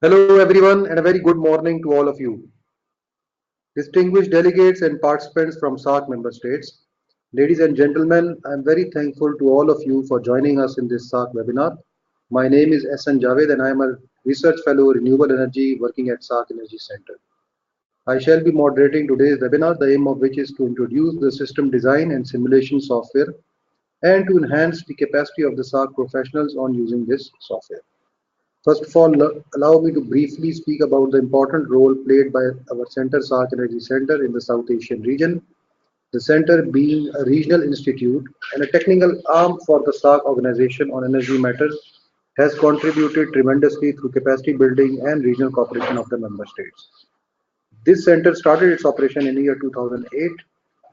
Hello everyone and a very good morning to all of you. Distinguished delegates and participants from SAARC member states. Ladies and gentlemen, I am very thankful to all of you for joining us in this SAARC webinar. My name is SN Javed and I am a research fellow renewable energy working at SAARC Energy Center. I shall be moderating today's webinar, the aim of which is to introduce the system design and simulation software and to enhance the capacity of the SAARC professionals on using this software. First of all, allow me to briefly speak about the important role played by our Center SAARC Energy Center in the South Asian region. The center, being a regional institute and a technical arm for the SAARC organization on energy matters, has contributed tremendously through capacity building and regional cooperation of the member states. This center started its operation in the year 2008,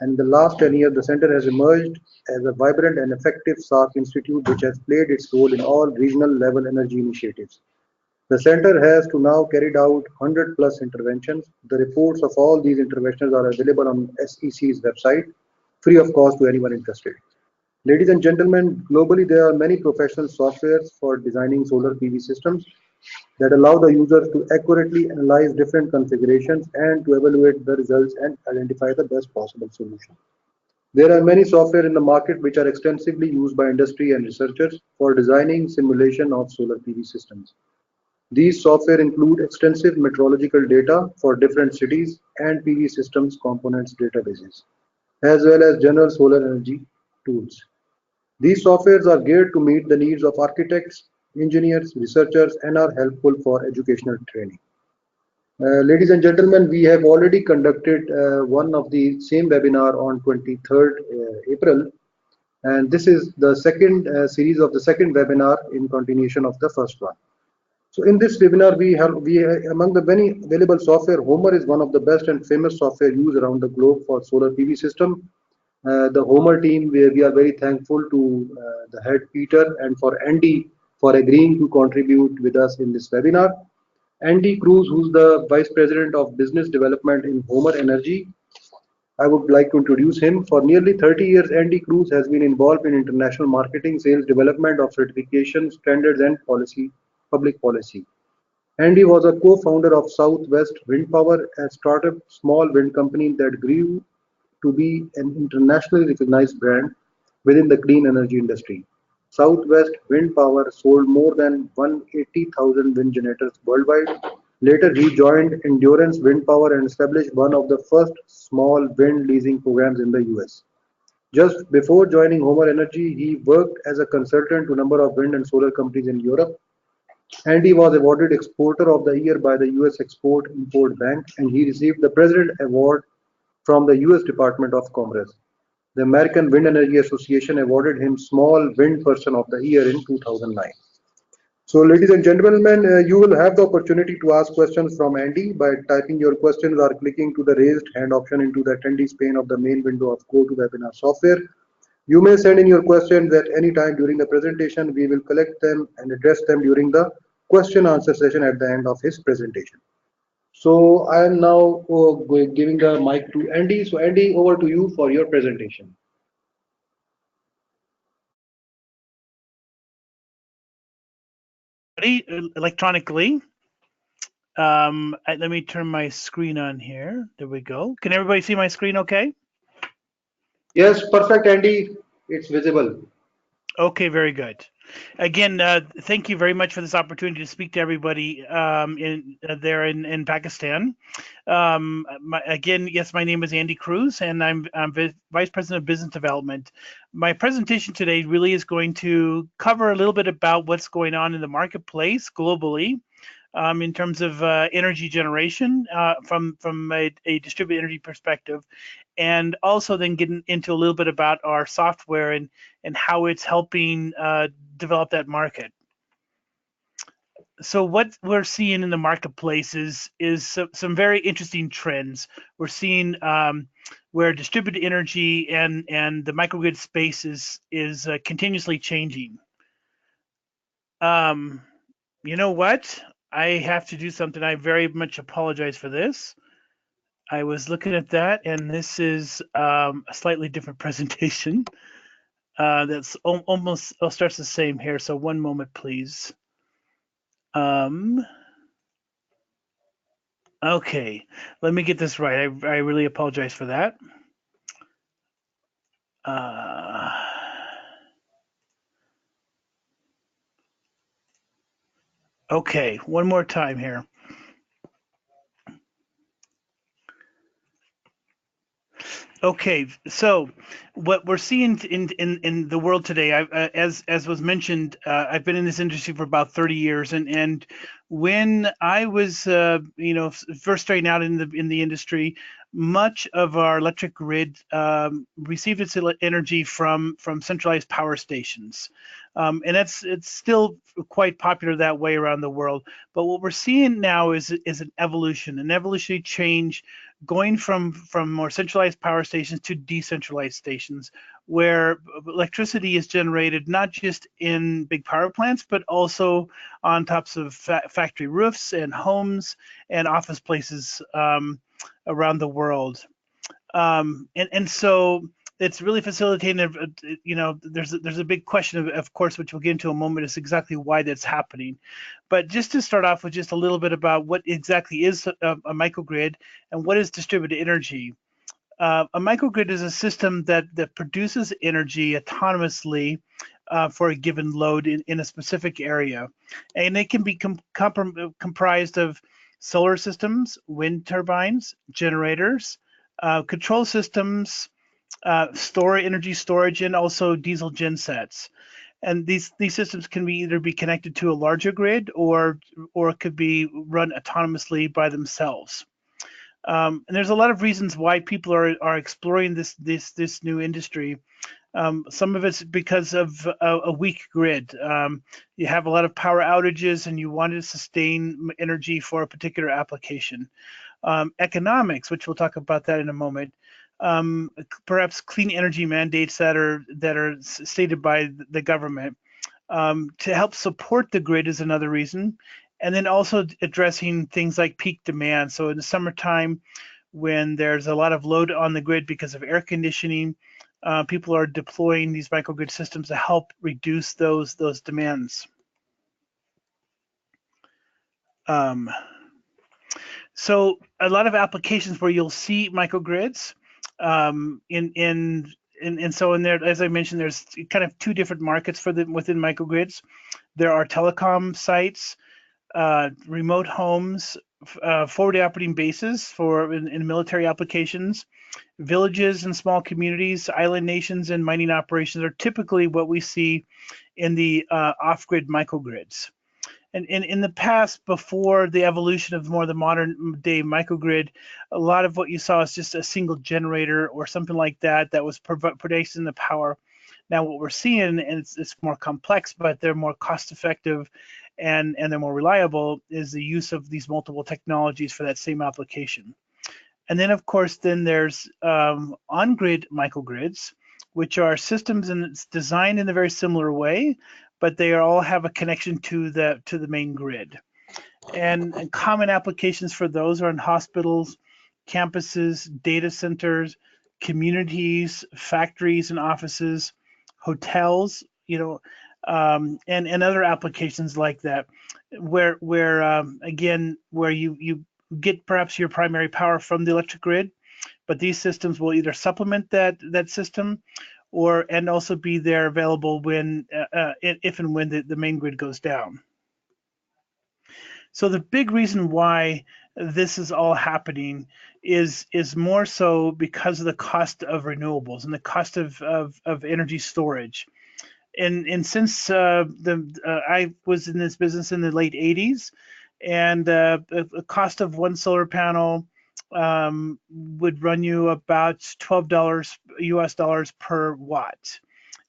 and in the last 10 years, the center has emerged as a vibrant and effective SAARC institute which has played its role in all regional level energy initiatives. The center has to now carried out 100 plus interventions. The reports of all these interventions are available on SEC's website, free of cost to anyone interested. Ladies and gentlemen, globally there are many professional softwares for designing solar PV systems that allow the users to accurately analyze different configurations and to evaluate the results and identify the best possible solution. There are many software in the market which are extensively used by industry and researchers for designing simulation of solar PV systems. These software include extensive meteorological data for different cities and PV systems components databases, as well as general solar energy tools. These softwares are geared to meet the needs of architects, engineers, researchers, and are helpful for educational training. Ladies and gentlemen, we have already conducted one of the same webinar on 23rd April, and this is the second series of the second webinar in continuation of the first one. So in this webinar, among the many available software, Homer is one of the best and famous software used around the globe for solar PV system. The Homer team, we are very thankful to the head Peter and for Andy for agreeing to contribute with us in this webinar. Andy Cruz, who's the Vice President of Business Development in Homer Energy, I would like to introduce him. For nearly 30 years, Andy Cruz has been involved in international marketing, sales, development of certification, standards, and public policy. Andy was a co-founder of Southwest Wind Power, a startup small wind company that grew to be an internationally recognized brand within the clean energy industry. Southwest Wind Power sold more than 180,000 wind generators worldwide. Later, he joined Endurance Wind Power and established one of the first small wind leasing programs in the US. Just before joining Homer Energy, he worked as a consultant to a number of wind and solar companies in Europe, and he was awarded Exporter of the Year by the US Export Import Bank, and he received the President Award from the US Department of Commerce. The American Wind Energy Association awarded him Small Wind Person of the Year in 2009. So, ladies and gentlemen, you will have the opportunity to ask questions from Andy by typing your questions or clicking to the raised hand option into the attendees pane of the main window of GoToWebinar software. You may send in your questions at any time during the presentation. We will collect them and address them during the question answer session at the end of his presentation. So I am now giving the mic to Andy. So Andy, over to you for your presentation. Electronically. Let me turn my screen on here. There we go. Can everybody see my screen okay? Yes, perfect, Andy. It's visible. Okay, very good. Again, thank you very much for this opportunity to speak to everybody there in Pakistan. Again, yes, my name is Andy Cruz, and I'm Vice President of Business Development. My presentation today really is going to cover a little bit about what's going on in the marketplace globally. In terms of energy generation from a distributed energy perspective, and also then getting into a little bit about our software and how it's helping develop that market. So what we're seeing in the marketplace is some very interesting trends. We're seeing where distributed energy and the microgrid space is continuously changing. You know what? I have to do something. I very much apologize for this. I was looking at that, and this is a slightly different presentation. That's almost starts the same here. So one moment, please. Okay, let me get this right. I really apologize for that. Uh, okay, one more time here. Okay, so what we're seeing in the world today, as was mentioned, I've been in this industry for about 30 years, and when I was first starting out in the industry, much of our electric grid received its energy from centralized power stations, and it's still quite popular that way around the world. But what we're seeing now is an evolutionary change, going from more centralized power stations to decentralized stations, where electricity is generated not just in big power plants, but also on tops of factory roofs and homes and office places around the world. And so it's really facilitating. There's a big question, of course, which we'll get into in a moment, is exactly why that's happening. But just to start off with just a little bit about what exactly is a microgrid and what is distributed energy. A microgrid is a system that produces energy autonomously for a given load in a specific area. And it can be comprised of solar systems, wind turbines, generators, control systems, energy storage, and also diesel gensets. And these systems can either be connected to a larger grid, or it could be run autonomously by themselves. And there's a lot of reasons why people are exploring this new industry. Some of it's because of a weak grid. You have a lot of power outages, and you want to sustain energy for a particular application. Economics, which we'll talk about that in a moment. Perhaps clean energy mandates that are stated by the government. To help support the grid is another reason. And then also addressing things like peak demand. So in the summertime, when there's a lot of load on the grid because of air conditioning, people are deploying these microgrid systems to help reduce those demands. So a lot of applications where you'll see microgrids, so in there, as I mentioned, there's kind of two different markets within microgrids. There are telecom sites, remote homes, forward operating bases in military applications, villages and small communities, island nations, and mining operations are typically what we see in the off-grid microgrids. And in the past, before the evolution of more the modern day microgrid, a lot of what you saw is just a single generator or something like that was producing the power. Now what we're seeing, and it's more complex, but they're more cost effective and they're more reliable, is the use of these multiple technologies for that same application. And then of course, then there's on-grid microgrids, which are systems and it's designed in a very similar way, but they all have a connection to the main grid. And common applications for those are in hospitals, campuses, data centers, communities, factories and offices, hotels, and other applications like that, where again, where you get perhaps your primary power from the electric grid, but these systems will either supplement that system, and also be there available when if and when the main grid goes down. So the big reason why this is all happening is more so because of the cost of renewables and the cost of energy storage. And since I was in this business in the late 80s, and the cost of one solar panel would run you about $12 US dollars per watt.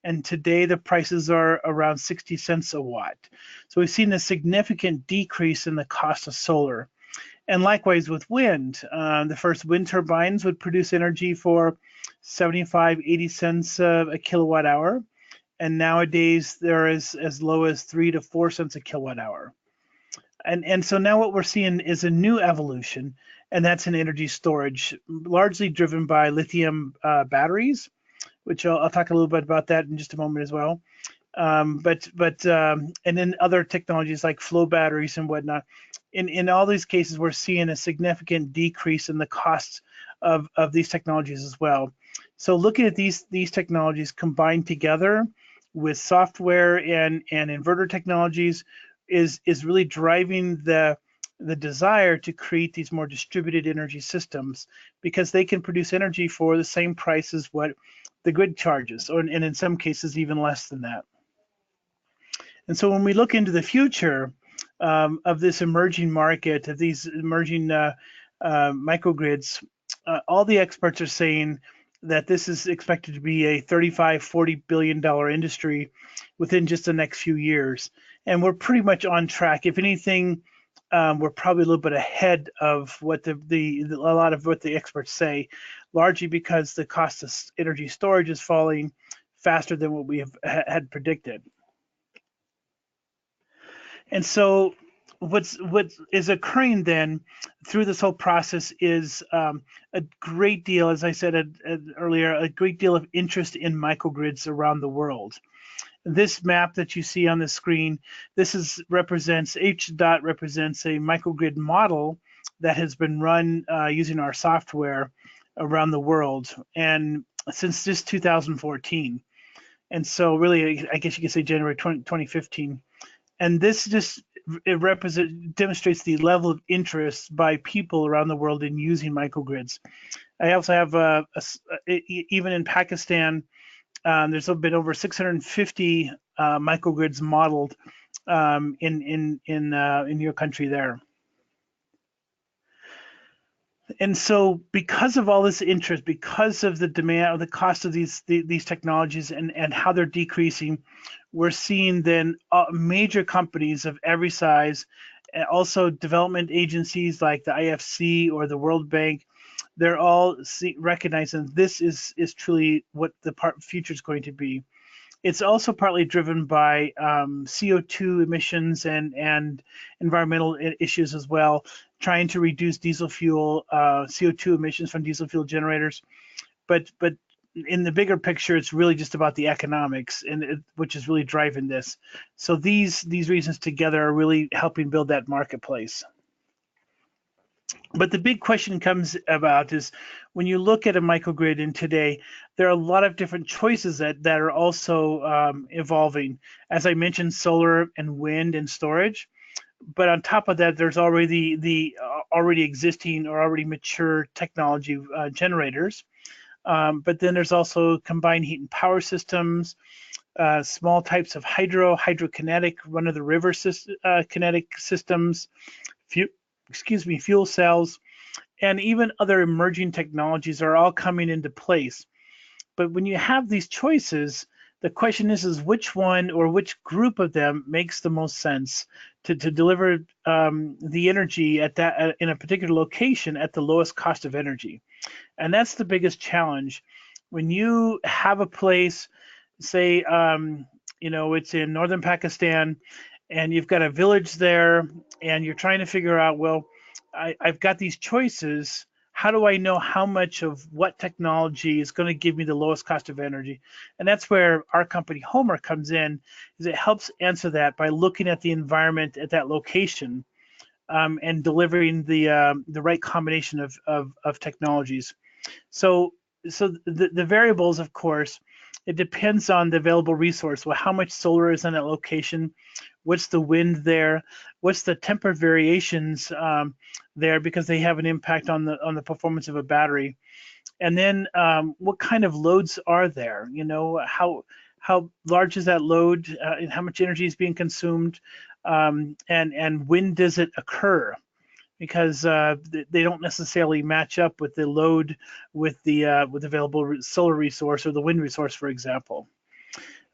And today the prices are around 60 cents a watt. So we've seen a significant decrease in the cost of solar. And likewise with wind, the first wind turbines would produce energy for 75, 80 cents a kilowatt hour. And nowadays they're as low as 3 to 4 cents a kilowatt hour. And so now what we're seeing is a new evolution, and that's in energy storage, largely driven by lithium batteries, which I'll talk a little bit about that in just a moment as well. And then other technologies like flow batteries and whatnot. In all these cases, we're seeing a significant decrease in the costs of these technologies as well. So looking at these technologies combined together with software and inverter technologies is really driving the desire to create these more distributed energy systems, because they can produce energy for the same price as what the grid charges, and in some cases even less than that. And so when we look into the future of this emerging market, of these emerging microgrids, all the experts are saying that this is expected to be a $35–40 billion industry within just the next few years. And we're pretty much on track. If anything, we're probably a little bit ahead of what a lot of what the experts say, largely because the cost of energy storage is falling faster than what we had predicted. And so what is occurring then through this whole process is a great deal, as I said earlier, a great deal of interest in microgrids around the world. This map that you see on the screen, each dot represents a microgrid model that has been run using our software around the world, and since just 2014. And so really, I guess you could say January 2015. And this just demonstrates the level of interest by people around the world in using microgrids. I also have even in Pakistan, there's been over 650 microgrids modeled in your country there. And so because of all this interest, because of the demand, the cost of these technologies and how they're decreasing, we're seeing then major companies of every size, and also development agencies like the IFC or the World Bank, they're all recognizing this is truly what the future is going to be. It's also partly driven by CO2 emissions and environmental issues as well, trying to reduce diesel fuel CO2 emissions from diesel fuel generators. But in the bigger picture, it's really just about the economics, which is really driving this. So these reasons together are really helping build that marketplace. But the big question comes about is when you look at a microgrid in today, there are a lot of different choices that are also evolving. As I mentioned, solar and wind and storage. But on top of that, there's already the already existing or already mature technology generators. But then there's also combined heat and power systems, small types of hydrokinetic, run-of-the-river kinetic systems, fuel cells, and even other emerging technologies are all coming into place. But when you have these choices, the question is which one or which group of them makes the most sense to deliver the energy at that in a particular location at the lowest cost of energy. And that's the biggest challenge. When you have a place, say, it's in northern Pakistan, and you've got a village there, and you're trying to figure out, well, I've got these choices. How do I know how much of what technology is going to give me the lowest cost of energy? And that's where our company Homer comes in, is it helps answer that by looking at the environment at that location and delivering the right combination of technologies. So the variables, of course, it depends on the available resource. Well, how much solar is in that location? What's the wind there? What's the temper variations there, because they have an impact on the performance of a battery? And then what kind of loads are there? How large is that load, and how much energy is being consumed, and when does it occur? Because they don't necessarily match up with the load with the available solar resource or the wind resource, for example.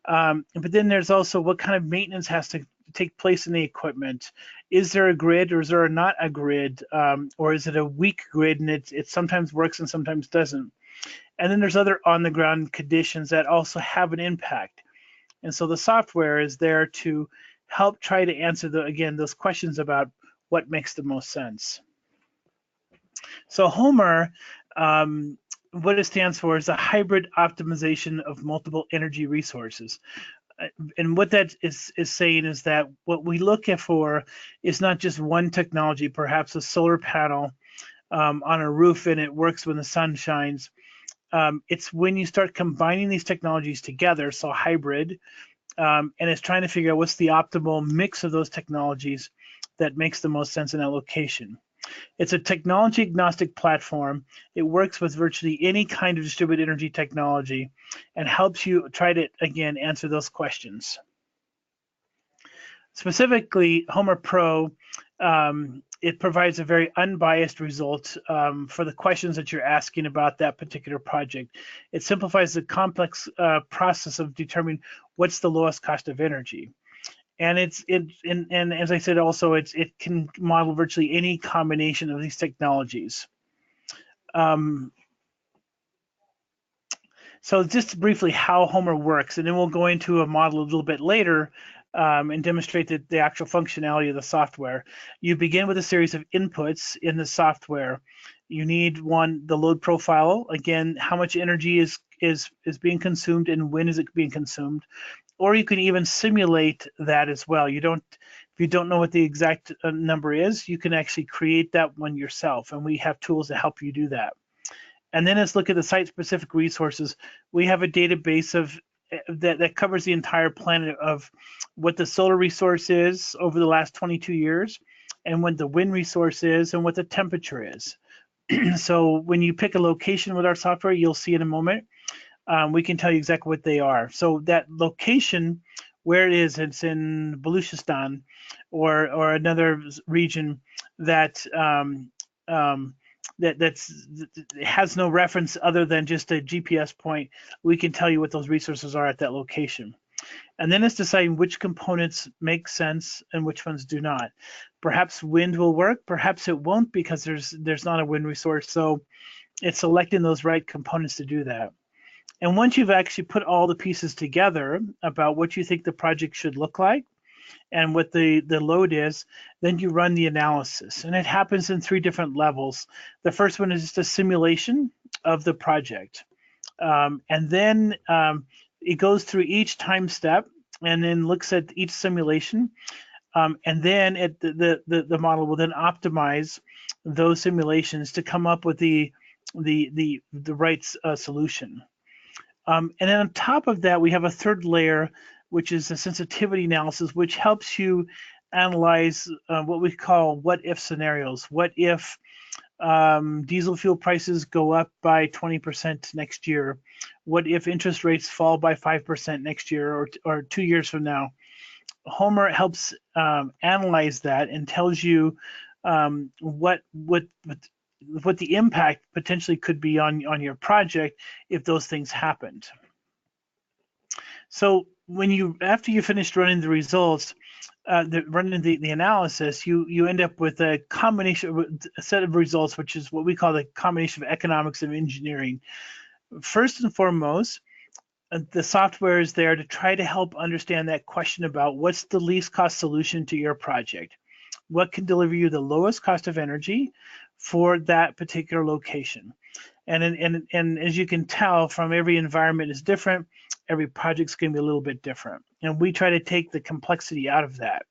But then there's also what kind of maintenance has to take place in the equipment. Is there a grid, or is there not a grid, or is it a weak grid and it sometimes works and sometimes doesn't? And then there's other on-the-ground conditions that also have an impact. And so the software is there to help try to answer those questions about what makes the most sense. So Homer, what it stands for is a hybrid optimization of multiple energy resources. And what that is saying is that what we look at for is not just one technology, perhaps a solar panel on a roof and it works when the sun shines. It's when you start combining these technologies together, so hybrid, and it's trying to figure out what's the optimal mix of those technologies that makes the most sense in that location. It's a technology agnostic platform. It works with virtually any kind of distributed energy technology and helps you try to, again, answer those questions. Specifically, Homer Pro, it provides a very unbiased result for the questions that you're asking about that particular project. It simplifies the complex process of determining what's the lowest cost of energy. And and as I said, also it can model virtually any combination of these technologies. So just briefly how Homer works, and then we'll go into a model a little bit later and demonstrate the actual functionality of the software. You begin with a series of inputs in the software. You need the load profile. Again, how much energy is being consumed and when is it being consumed? Or you can even simulate that as well. If you don't know what the exact number is, you can actually create that one yourself, and we have tools to help you do that. And then let's look at the site-specific resources. We have a database that covers the entire planet of what the solar resource is over the last 22 years, and what the wind resource is, and what the temperature is. So when you pick a location with our software, you'll see in a moment, we can tell you exactly what they are. So that location, where it is, it's in Baluchistan or another region that that has no reference other than just a GPS point. We can tell you what those resources are at that location. And then it's deciding which components make sense and which ones do not. Perhaps wind will work, perhaps it won't because there's not a wind resource. So it's selecting those right components to do that. And once you've actually put all the pieces together about what you think the project should look like and what the load is, then you run the analysis. And it happens in 3 different levels. The first one is just a simulation of the project. And then it goes through each time step and then looks at each simulation. And then the model will then optimize those simulations to come up with the right solution. And then on top of that, we have a third layer, which is a sensitivity analysis, which helps you analyze what we call what-if scenarios. What if diesel fuel prices go up by 20% next year? What if interest rates fall by 5% next year or 2 years from now? Homer helps analyze that and tells you what the impact potentially could be on your project if those things happened. So after you finished running the results, running the analysis, you end up with a set of results, which is what we call the combination of economics and engineering. First and foremost, the software is there to try to help understand that question about what's the least cost solution to your project. What can deliver you the lowest cost of energy for that particular location? And as you can tell from every environment is different, every project's going to be a little bit different. And we try to take the complexity out of that.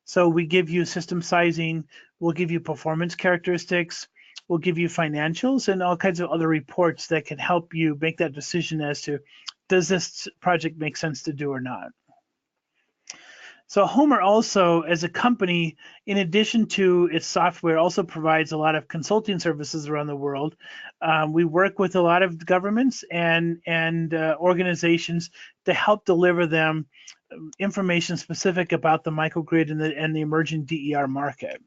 So we give you system sizing, we'll give you performance characteristics, we'll give you financials and all kinds of other reports that can help you make that decision as to, does this project make sense to do or not? So Homer also, as a company, in addition to its software, also provides a lot of consulting services around the world. We work with a lot of governments and organizations to help deliver them information specific about the microgrid and the emerging DER market.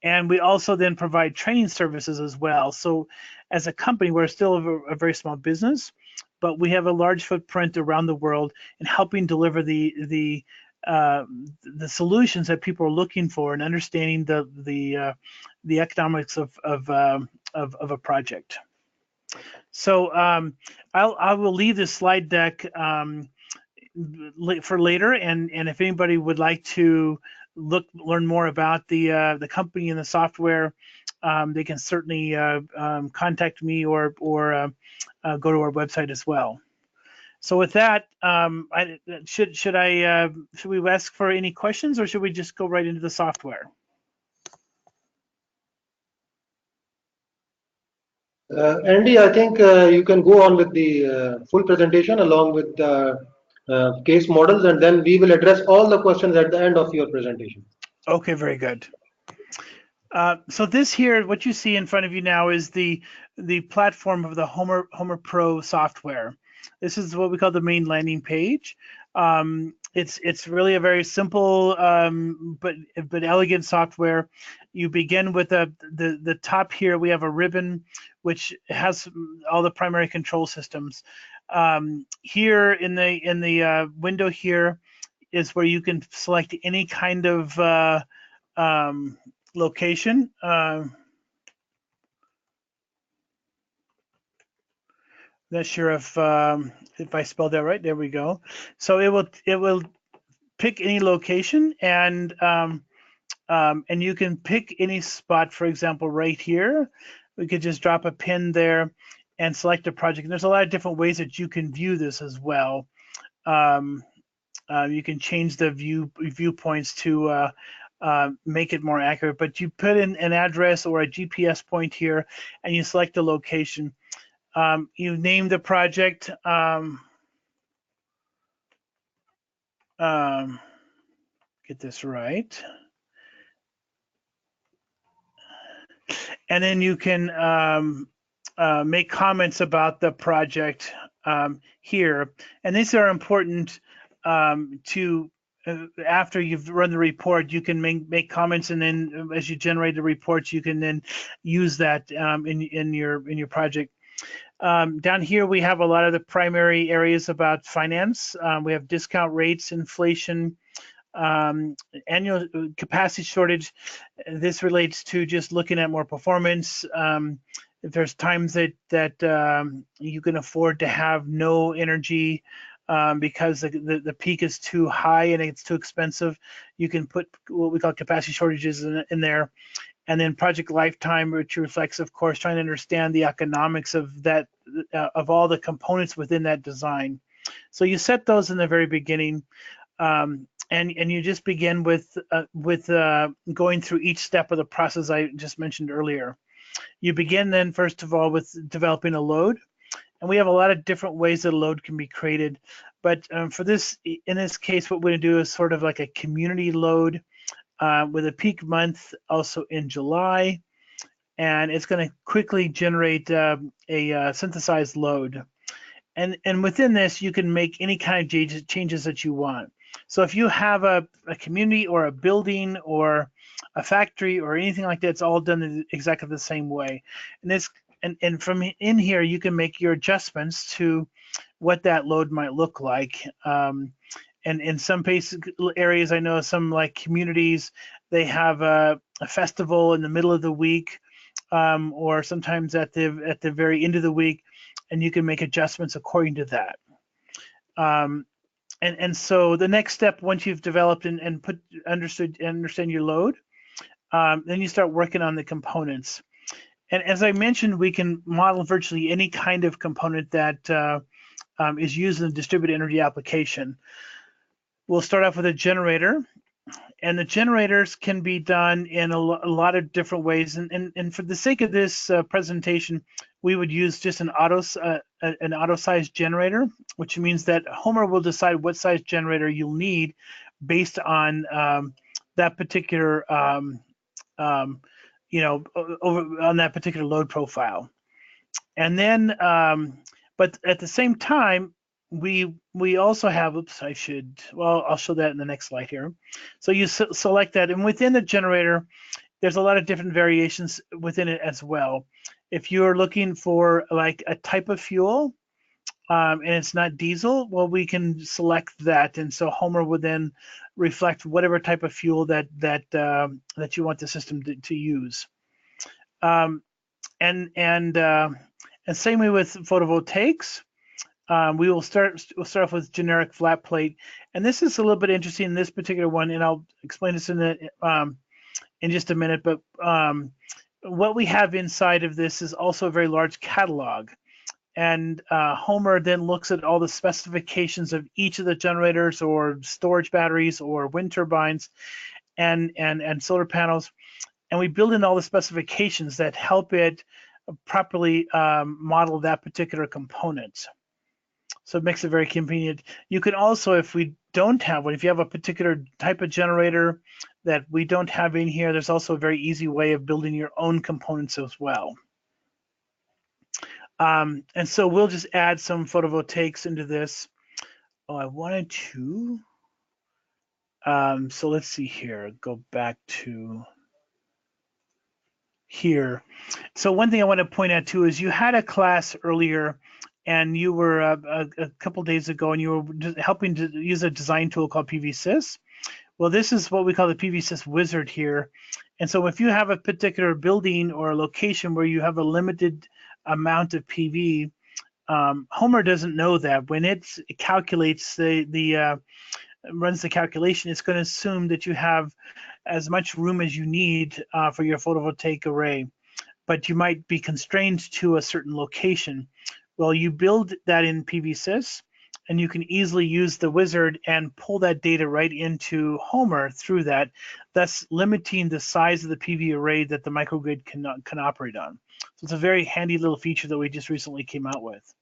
And we also then provide training services as well. So as a company, we're still a very small business, but we have a large footprint around the world in helping deliver the solutions that people are looking for and understanding the economics of a project. So I will leave this slide deck for later, and if anybody would like to learn more about the company and the software, they can certainly contact me or go to our website as well. So with that, should we ask for any questions, or should we just go right into the software? Andy, I think you can go on with the full presentation along with the case models, and then we will address all the questions at the end of your presentation. Okay, very good. So this here, what you see in front of you now is the platform of the Homer Pro software. This is what we call the main landing page. It's really a very simple but elegant software. You begin with the top here. We have a ribbon which has all the primary control systems. Here in the window here is where you can select any kind of location. Not sure if I spelled that right. There we go. So it will pick any location, and you can pick any spot. For example, right here, we could just drop a pin there and select a project. And there's a lot of different ways that you can view this as well. You can change the viewpoints to make it more accurate, but you put in an address or a GPS point here, and you select the location. You name the project. Get this right. And then you can make comments about the project here. And these are important to after you've run the report, you can make comments, and then as you generate the reports, you can then use that in your project. Down here, we have a lot of the primary areas about finance. We have discount rates, inflation, annual capacity shortage. This relates to just looking at more performance. If there's times that you can afford to have no energy because the peak is too high and it's too expensive, you can put what we call capacity shortages in there. And then project lifetime, which reflects, of course, trying to understand the economics of that, of all the components within that design. So you set those in the very beginning, and you just begin with going through each step of the process I just mentioned earlier. You begin then, first of all, with developing a load, and we have a lot of different ways that a load can be created. But for this, in this case, what we're going to do is sort of like a community load. With a peak month also in July, and it's going to quickly generate a synthesized load. And within this, you can make any kind of changes that you want. So if you have a community or a building or a factory or anything like that, it's all done exactly the same way. And from in here, you can make your adjustments to what that load might look like. And in some areas, I know some like communities, they have a festival in the middle of the week, or sometimes at the very end of the week, and you can make adjustments according to that. And so the next step, once you've developed and understand your load, then you start working on the components. And as I mentioned, we can model virtually any kind of component that is used in the distributed energy application. We'll start off with a generator, and the generators can be done in a lot of different ways. And for the sake of this presentation, we would use just an auto size generator, which means that Homer will decide what size generator you'll need based on that particular, on that particular load profile. And then, but at the same time, we also have, I'll show that in the next slide here. So you select that, and within the generator, there's a lot of different variations within it as well. If you're looking for like a type of fuel, and it's not diesel, well, we can select that, and so Homer would then reflect whatever type of fuel that you want the system to use. And same way with photovoltaics. We'll start off with generic flat plate, and this is a little bit interesting in this particular one, and I'll explain this in just a minute. But what we have inside of this is also a very large catalog, Homer then looks at all the specifications of each of the generators or storage batteries or wind turbines and solar panels, and we build in all the specifications that help it properly model that particular component. So it makes it very convenient. You can also, if we don't have one, if you have a particular type of generator that we don't have in here, there's also a very easy way of building your own components as well. And so we'll just add some photovoltaics into this. Oh, I wanted to. So let's see here. Go back to here. So one thing I want to point out too is you had a class earlier, and you were a couple days ago, and you were helping to use a design tool called PVSys. Well, this is what we call the PVSys wizard here. And so if you have a particular building or a location where you have a limited amount of PV, Homer doesn't know that. When it calculates runs the calculation, it's going to assume that you have as much room as you need for your photovoltaic array, but you might be constrained to a certain location. Well, you build that in PVSys, and you can easily use the wizard and pull that data right into Homer through that, thus limiting the size of the PV array that the microgrid can operate on. So it's a very handy little feature that we just recently came out with.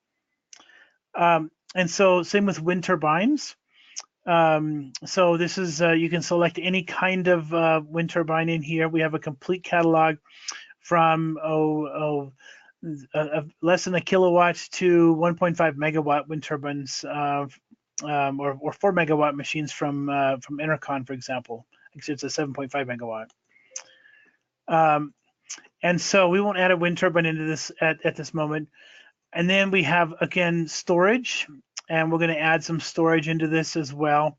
And so same with wind turbines. So this is, you can select any kind of wind turbine in here. We have a complete catalog from less than a kilowatt to 1.5 megawatt wind turbines, or 4 megawatt machines from Enercon, for example. Actually, it's a 7.5 megawatt. And so we won't add a wind turbine into this at this moment. And then we have, again, storage, and we're going to add some storage into this as well.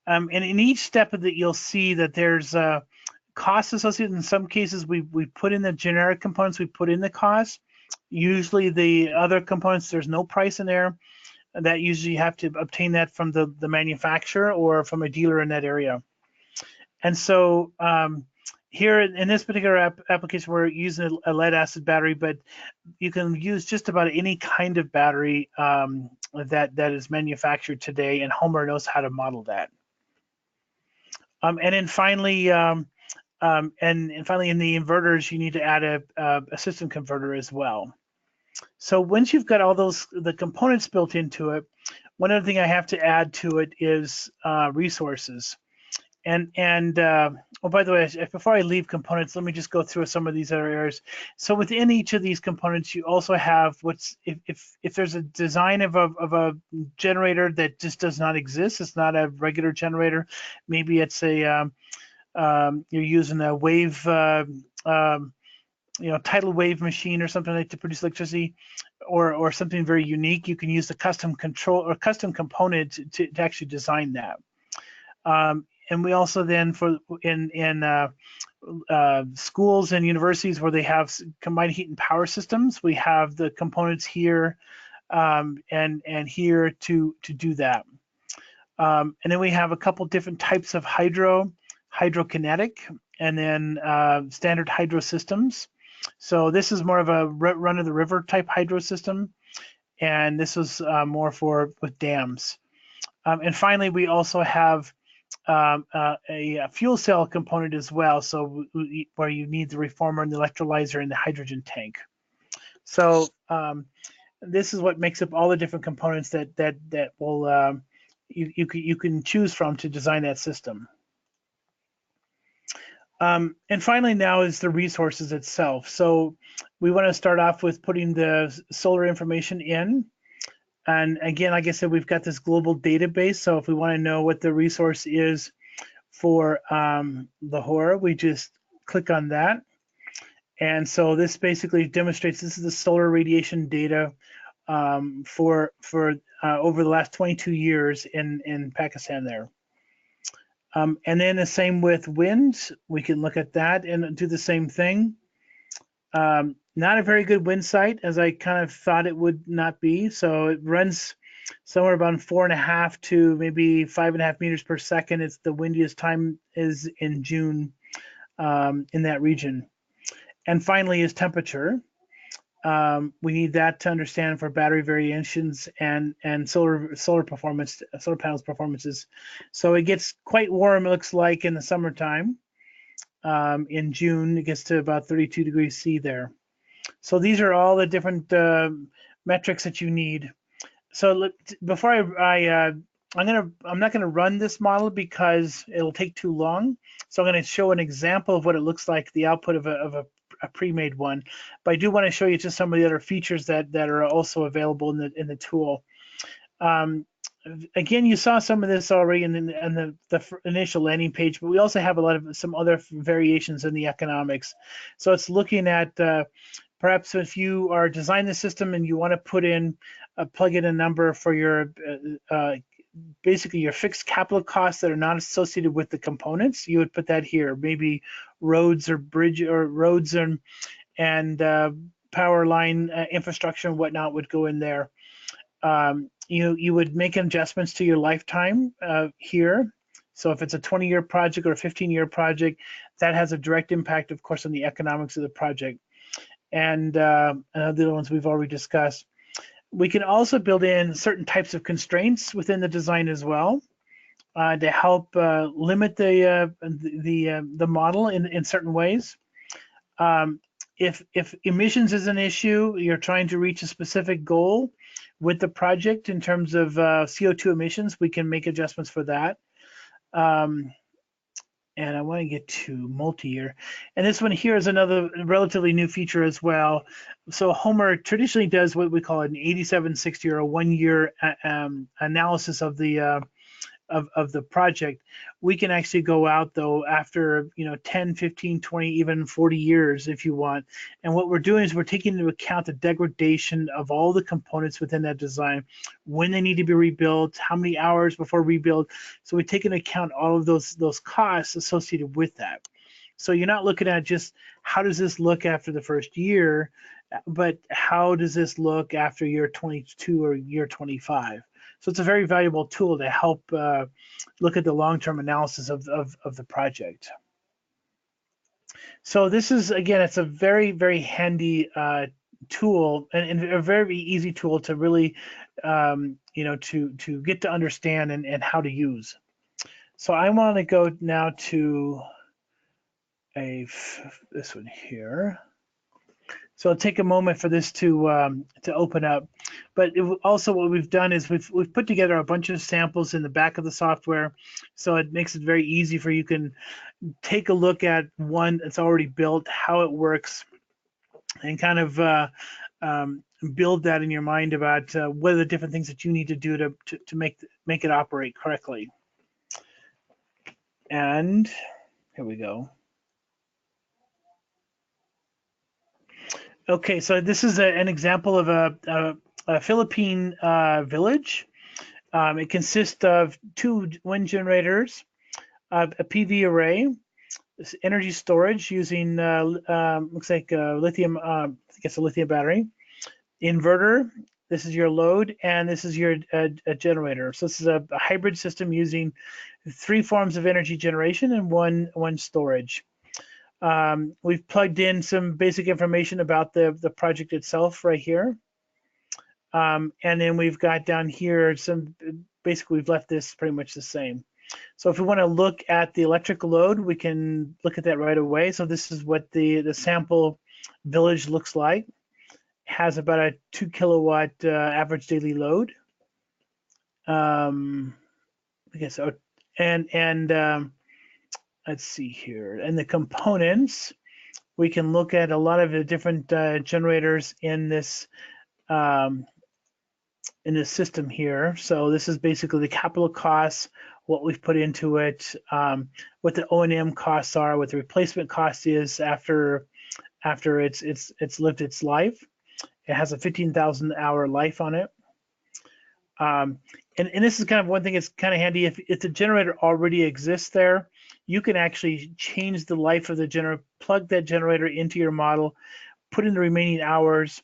And in each step of it, you'll see that there's costs associated. In some cases, we put in the generic components, we put in the cost. Usually the other components, there's no price in there. That usually you have to obtain that from the manufacturer or from a dealer in that area. And so here in this particular application, we're using a lead acid battery, but you can use just about any kind of battery that is manufactured today, and Homer knows how to model that. And then finally, in the inverters, you need to add a system converter as well. So once you've got all the components built into it, one other thing I have to add to it is resources. Oh, by the way, before I leave components, let me just go through some of these other areas. So within each of these components, you also have if there's a design of a generator that just does not exist, it's not a regular generator. Maybe it's you're using a wave, tidal wave machine or something like to produce electricity, or something very unique. You can use the custom control or custom component to actually design that. And we also then in schools and universities where they have combined heat and power systems, we have the components here and here to do that. And then we have a couple different types of hydrokinetic, and then standard hydro systems. So this is more of a run of the river type hydro system, and this was more with dams. And finally, we also have a fuel cell component as well, so where you need the reformer and the electrolyzer and the hydrogen tank. So this is what makes up all the different components that will you can choose from to design that system. And finally, now is the resources itself. So we want to start off with putting the solar information in. And again, like I said, we've got this global database. So if we want to know what the resource is for the HORA, we just click on that. And so this basically demonstrates this is the solar radiation data for over the last 22 years in Pakistan there. And then the same with wind, we can look at that and do the same thing. Not a very good wind site, as I kind of thought it would not be. So it runs somewhere about 4.5 to maybe 5.5 meters per second. It's the windiest time is in June in that region. And finally is temperature. We need that to understand for battery variations and solar performance, solar panels performances. So it gets quite warm. It looks like in the summertime. In June, it gets to about 32 degrees C there. So these are all the different metrics that you need. So before I'm not gonna run this model because it'll take too long. So I'm gonna show an example of what it looks like, the output of a pre-made one. But I do want to show you just some of the other features that are also available in the tool. Again, you saw some of this already in the initial landing page, but we also have some other variations in the economics. So it's looking at perhaps if you are designing the system and you want to plug in a number for your basically your fixed capital costs that are not associated with the components, you would put that here. Maybe roads or roads and power line infrastructure and whatnot would go in there. You would make adjustments to your lifetime here. So if it's a 20-year project or a 15-year project, that has a direct impact, of course, on the economics of the project. And the other ones we've already discussed. We can also build in certain types of constraints within the design as well to help limit the model in certain ways. If emissions is an issue, you're trying to reach a specific goal with the project in terms of CO2 emissions, we can make adjustments for that. And I want to get to multi-year. And this one here is another relatively new feature as well. So Homer traditionally does what we call an 8760 or a 1 year analysis of the project. We can actually go out though after 10, 15, 20, even 40 years if you want. And what we're doing is we're taking into account the degradation of all the components within that design, when they need to be rebuilt, how many hours before rebuild. So we take into account all of those costs associated with that. So you're not looking at just how does this look after the first year, but how does this look after year 22 or year 25? So it's a very valuable tool to help look at the long-term analysis of the project. So this is, again, it's a very, very handy tool and a very easy tool to really, to get to understand and how to use. So I want to go now to this one here. So it'll take a moment for this to open up. But also what we've done is we've put together a bunch of samples in the back of the software, so it makes it very easy for you can take a look at one that's already built, how it works, and kind of build that in your mind about what are the different things that you need to do to make it operate correctly. And here we go. Okay, so this is an example of a Philippine village. It consists of 2 wind generators, a PV array, energy storage using looks like lithium, I guess a lithium battery, inverter. This is your load, and this is your generator. So this is a hybrid system using 3 forms of energy generation and one storage. We've plugged in some basic information about the project itself right here. And then we've got down here basically we've left this pretty much the same. So if we want to look at the electric load, we can look at that right away. So this is what the sample village looks like. It has about a 2 kilowatt average daily load. I guess so. And let's see here. And the components, we can look at a lot of the different generators in this system here. So this is basically the capital costs, what we've put into it, what the O&M costs are, what the replacement cost is after it's lived its life. It has a 15,000 hour life on it. And this is kind of one thing that's kind of handy. If the generator already exists there, you can actually change the life of the generator, plug that generator into your model, put in the remaining hours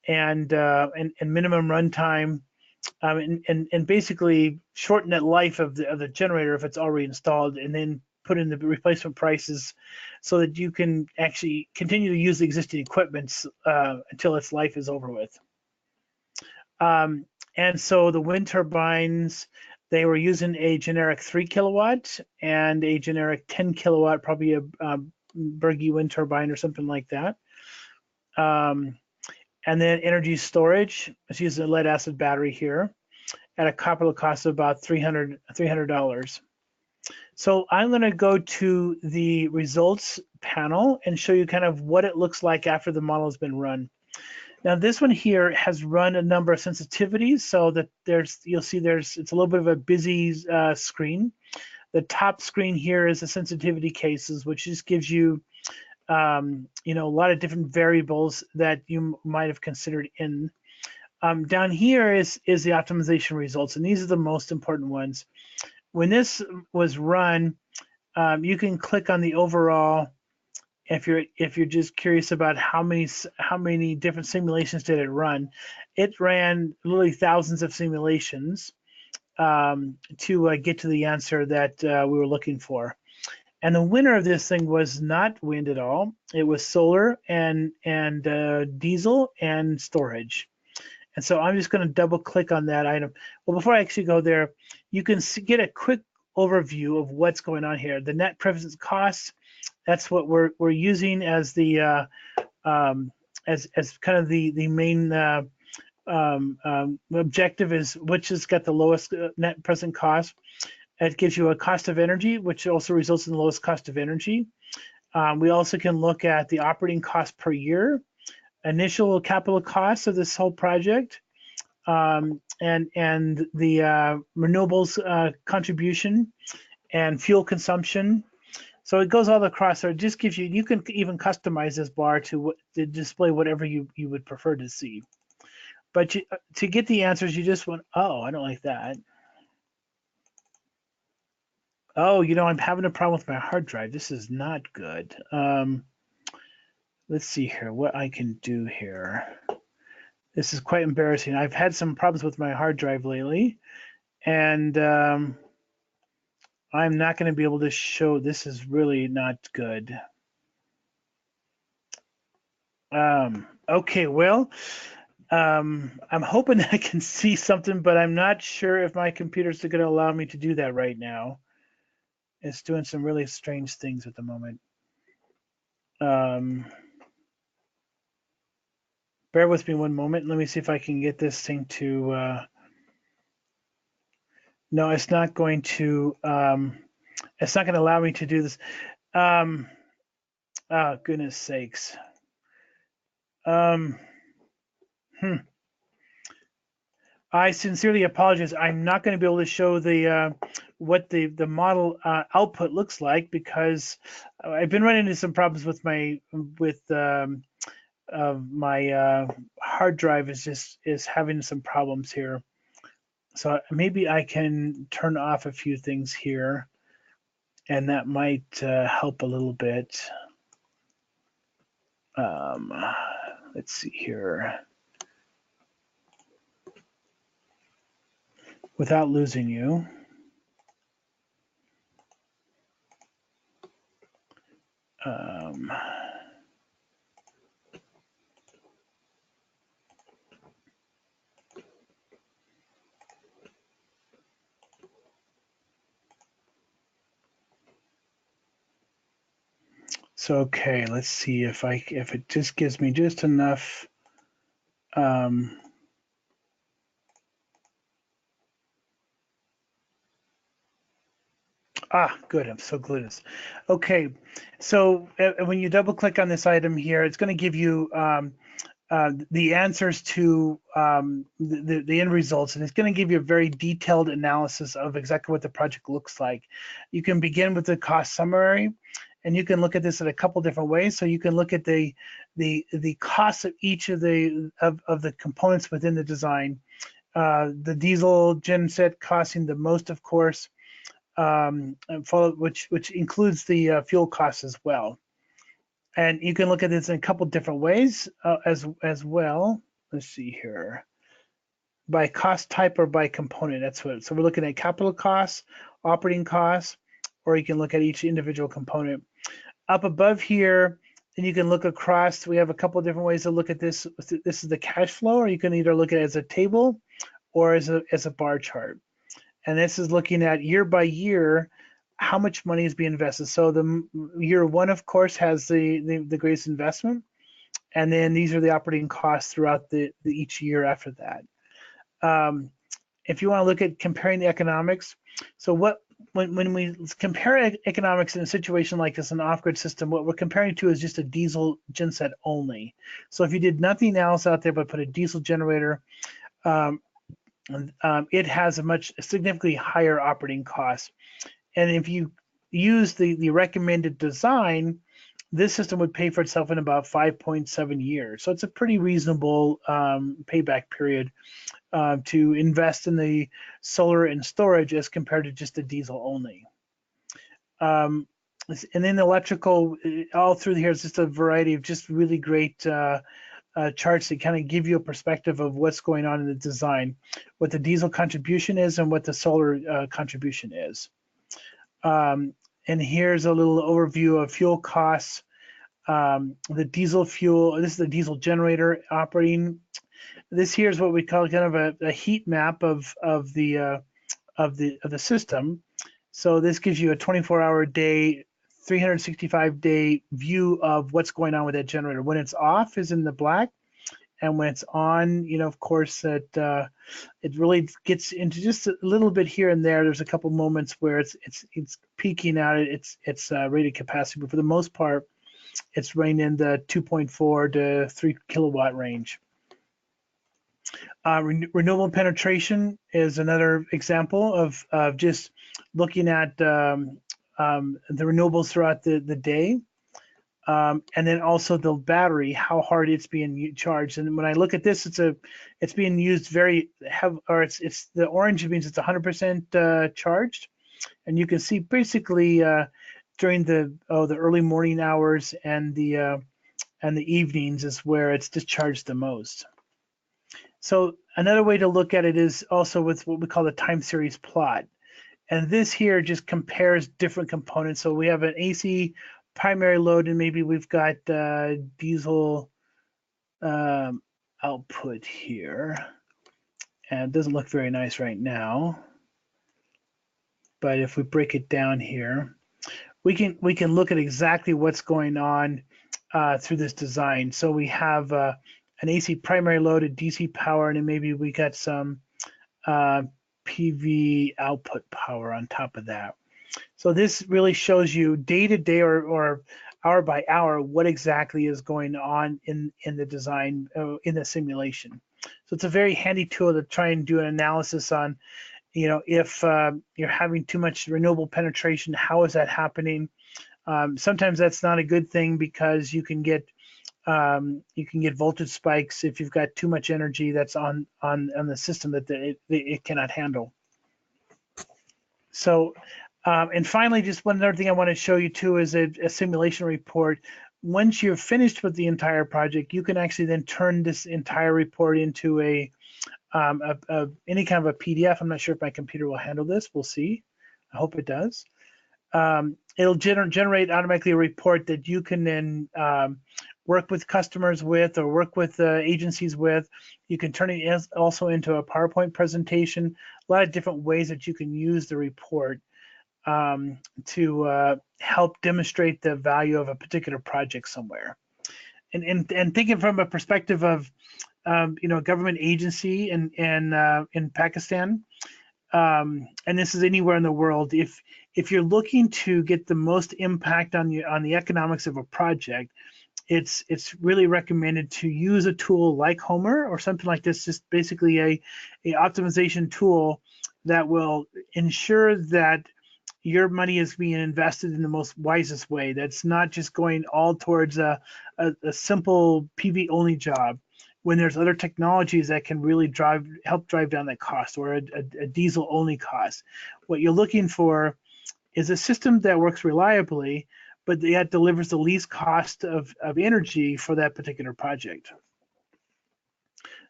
and minimum runtime, and basically shorten that life of the generator if it's already installed, and then put in the replacement prices so that you can actually continue to use the existing equipment until its life is over with. And so the wind turbines, they were using a generic 3 kilowatt and a generic 10 kilowatt, probably a Berge wind turbine or something like that. And then energy storage, let's use a lead acid battery here, at a capital cost of about $300. So I'm going to go to the results panel and show you kind of what it looks like after the model has been run. Now this one here has run a number of sensitivities, so that you'll see it's a little bit of a busy screen. The top screen here is the sensitivity cases, which just gives you a lot of different variables that you might have considered in. Down here is the optimization results, and these are the most important ones. When this was run, you can click on the overall. If you're just curious about how many different simulations did it run, it ran literally thousands of simulations to get to the answer that we were looking for. And the winner of this thing was not wind at all. It was solar and diesel and storage. And so I'm just going to double click on that item. Well, before I actually go there, you can get a quick overview of what's going on here. The net presence costs, that's what we're using as the as kind of the main objective, is which has got the lowest net present cost. It gives you a cost of energy, which also results in the lowest cost of energy. We also can look at the operating cost per year, initial capital costs of this whole project, and the renewables contribution and fuel consumption. So it goes all across there. It just gives you can even customize this bar to display whatever you would prefer to see. But to get the answers, you just want, oh, I don't like that. Oh, I'm having a problem with my hard drive. This is not good. Let's see here, what I can do here. This is quite embarrassing. I've had some problems with my hard drive lately, and I'm not going to be able to show. This is really not good. Okay, well, I'm hoping I can see something, but I'm not sure if my computer's going to allow me to do that right now. It's doing some really strange things at the moment. Bear with me one moment. Let me see if I can get this thing to. No, it's not going to. It's not going to allow me to do this. Oh, goodness sakes. I sincerely apologize. I'm not going to be able to show the what the model output looks like, because I've been running into some problems with my hard drive is having some problems here. So maybe I can turn off a few things here, and that might help a little bit. Let's see here. Without losing you. So okay, let's see if it just gives me just enough. Good. I'm so glutinous. Okay, so when you double click on this item here, it's going to give you the answers to the end results, and it's going to give you a very detailed analysis of exactly what the project looks like. You can begin with the cost summary, and you can look at this in a couple different ways. So you can look at the cost of each of the components within the design. The diesel genset costing the most, of course, which includes the fuel costs as well. And you can look at this in a couple different ways as well. Let's see here. By cost type or by component. So we're looking at capital costs, operating costs, or you can look at each individual component. Up above here, and you can look across. We have a couple of different ways to look at this. This is the cash flow, or you can either look at it as a table or as a bar chart. And this is looking at year by year how much money is being invested. So the year one, of course, has the greatest investment, and then these are the operating costs throughout the each year after that. If you want to look at comparing the economics, so when we compare economics in a situation like this, an off-grid system, what we're comparing to is just a diesel genset only. So if you did nothing else out there but put a diesel generator, it has a significantly higher operating cost. And if you use the recommended design, this system would pay for itself in about 5.7 years. So it's a pretty reasonable payback period to invest in the solar and storage as compared to just the diesel only. And then the electrical, all through here is just a variety of just really great charts that kind of give you a perspective of what's going on in the design, what the diesel contribution is and what the solar contribution is. And here's a little overview of fuel costs. The diesel fuel, this is the diesel generator operating. This here is what we call kind of a heat map of the system. So this gives you a 24-hour day, 365-day view of what's going on with that generator. When it's off is in the black, and when it's on, you know, of course, it really gets into just a little bit here and there. There's a couple moments where it's peaking out at its rated capacity, but for the most part, it's running in the 2.4 to 3 kilowatt range. Renewable penetration is another example of just looking at the renewables throughout the day. And then also the battery, how hard it's being charged. And when I look at this, it's being used very heavy, or it's the orange means it's 100% charged. And you can see basically during the early morning hours and the evenings is where it's discharged the most. So another way to look at it is also with what we call the time series plot. And this here just compares different components. So we have an AC primary load, and maybe we've got diesel output here. And it doesn't look very nice right now. But if we break it down here, we can look at exactly what's going on through this design. So we have an AC primary load, a DC power, and then maybe we got some PV output power on top of that. So this really shows you day to day or hour by hour what exactly is going on in the design, in the simulation. So it's a very handy tool to try and do an analysis on, you know, if you're having too much renewable penetration, how is that happening? Sometimes that's not a good thing because you can get voltage spikes if you've got too much energy that's on the system that it cannot handle. So, and finally, just one other thing I want to show you too is a simulation report. Once you're finished with the entire project, you can actually then turn this entire report into any kind of a PDF. I'm not sure if my computer will handle this. We'll see. I hope it does. It'll generate automatically a report that you can then work with customers with, or work with agencies with. You can turn it also into a PowerPoint presentation. A lot of different ways that you can use the report to help demonstrate the value of a particular project somewhere. And thinking from a perspective of you know, a government agency in Pakistan, and this is anywhere in the world, if you're looking to get the most impact on the economics of a project, it's really recommended to use a tool like Homer or something like this, just basically a optimization tool that will ensure that your money is being invested in the most wisest way. That's not just going all towards a simple PV only job, when there's other technologies that can really help drive down that cost, or a diesel only cost. What you're looking for is a system that works reliably, but yet delivers the least cost of energy for that particular project.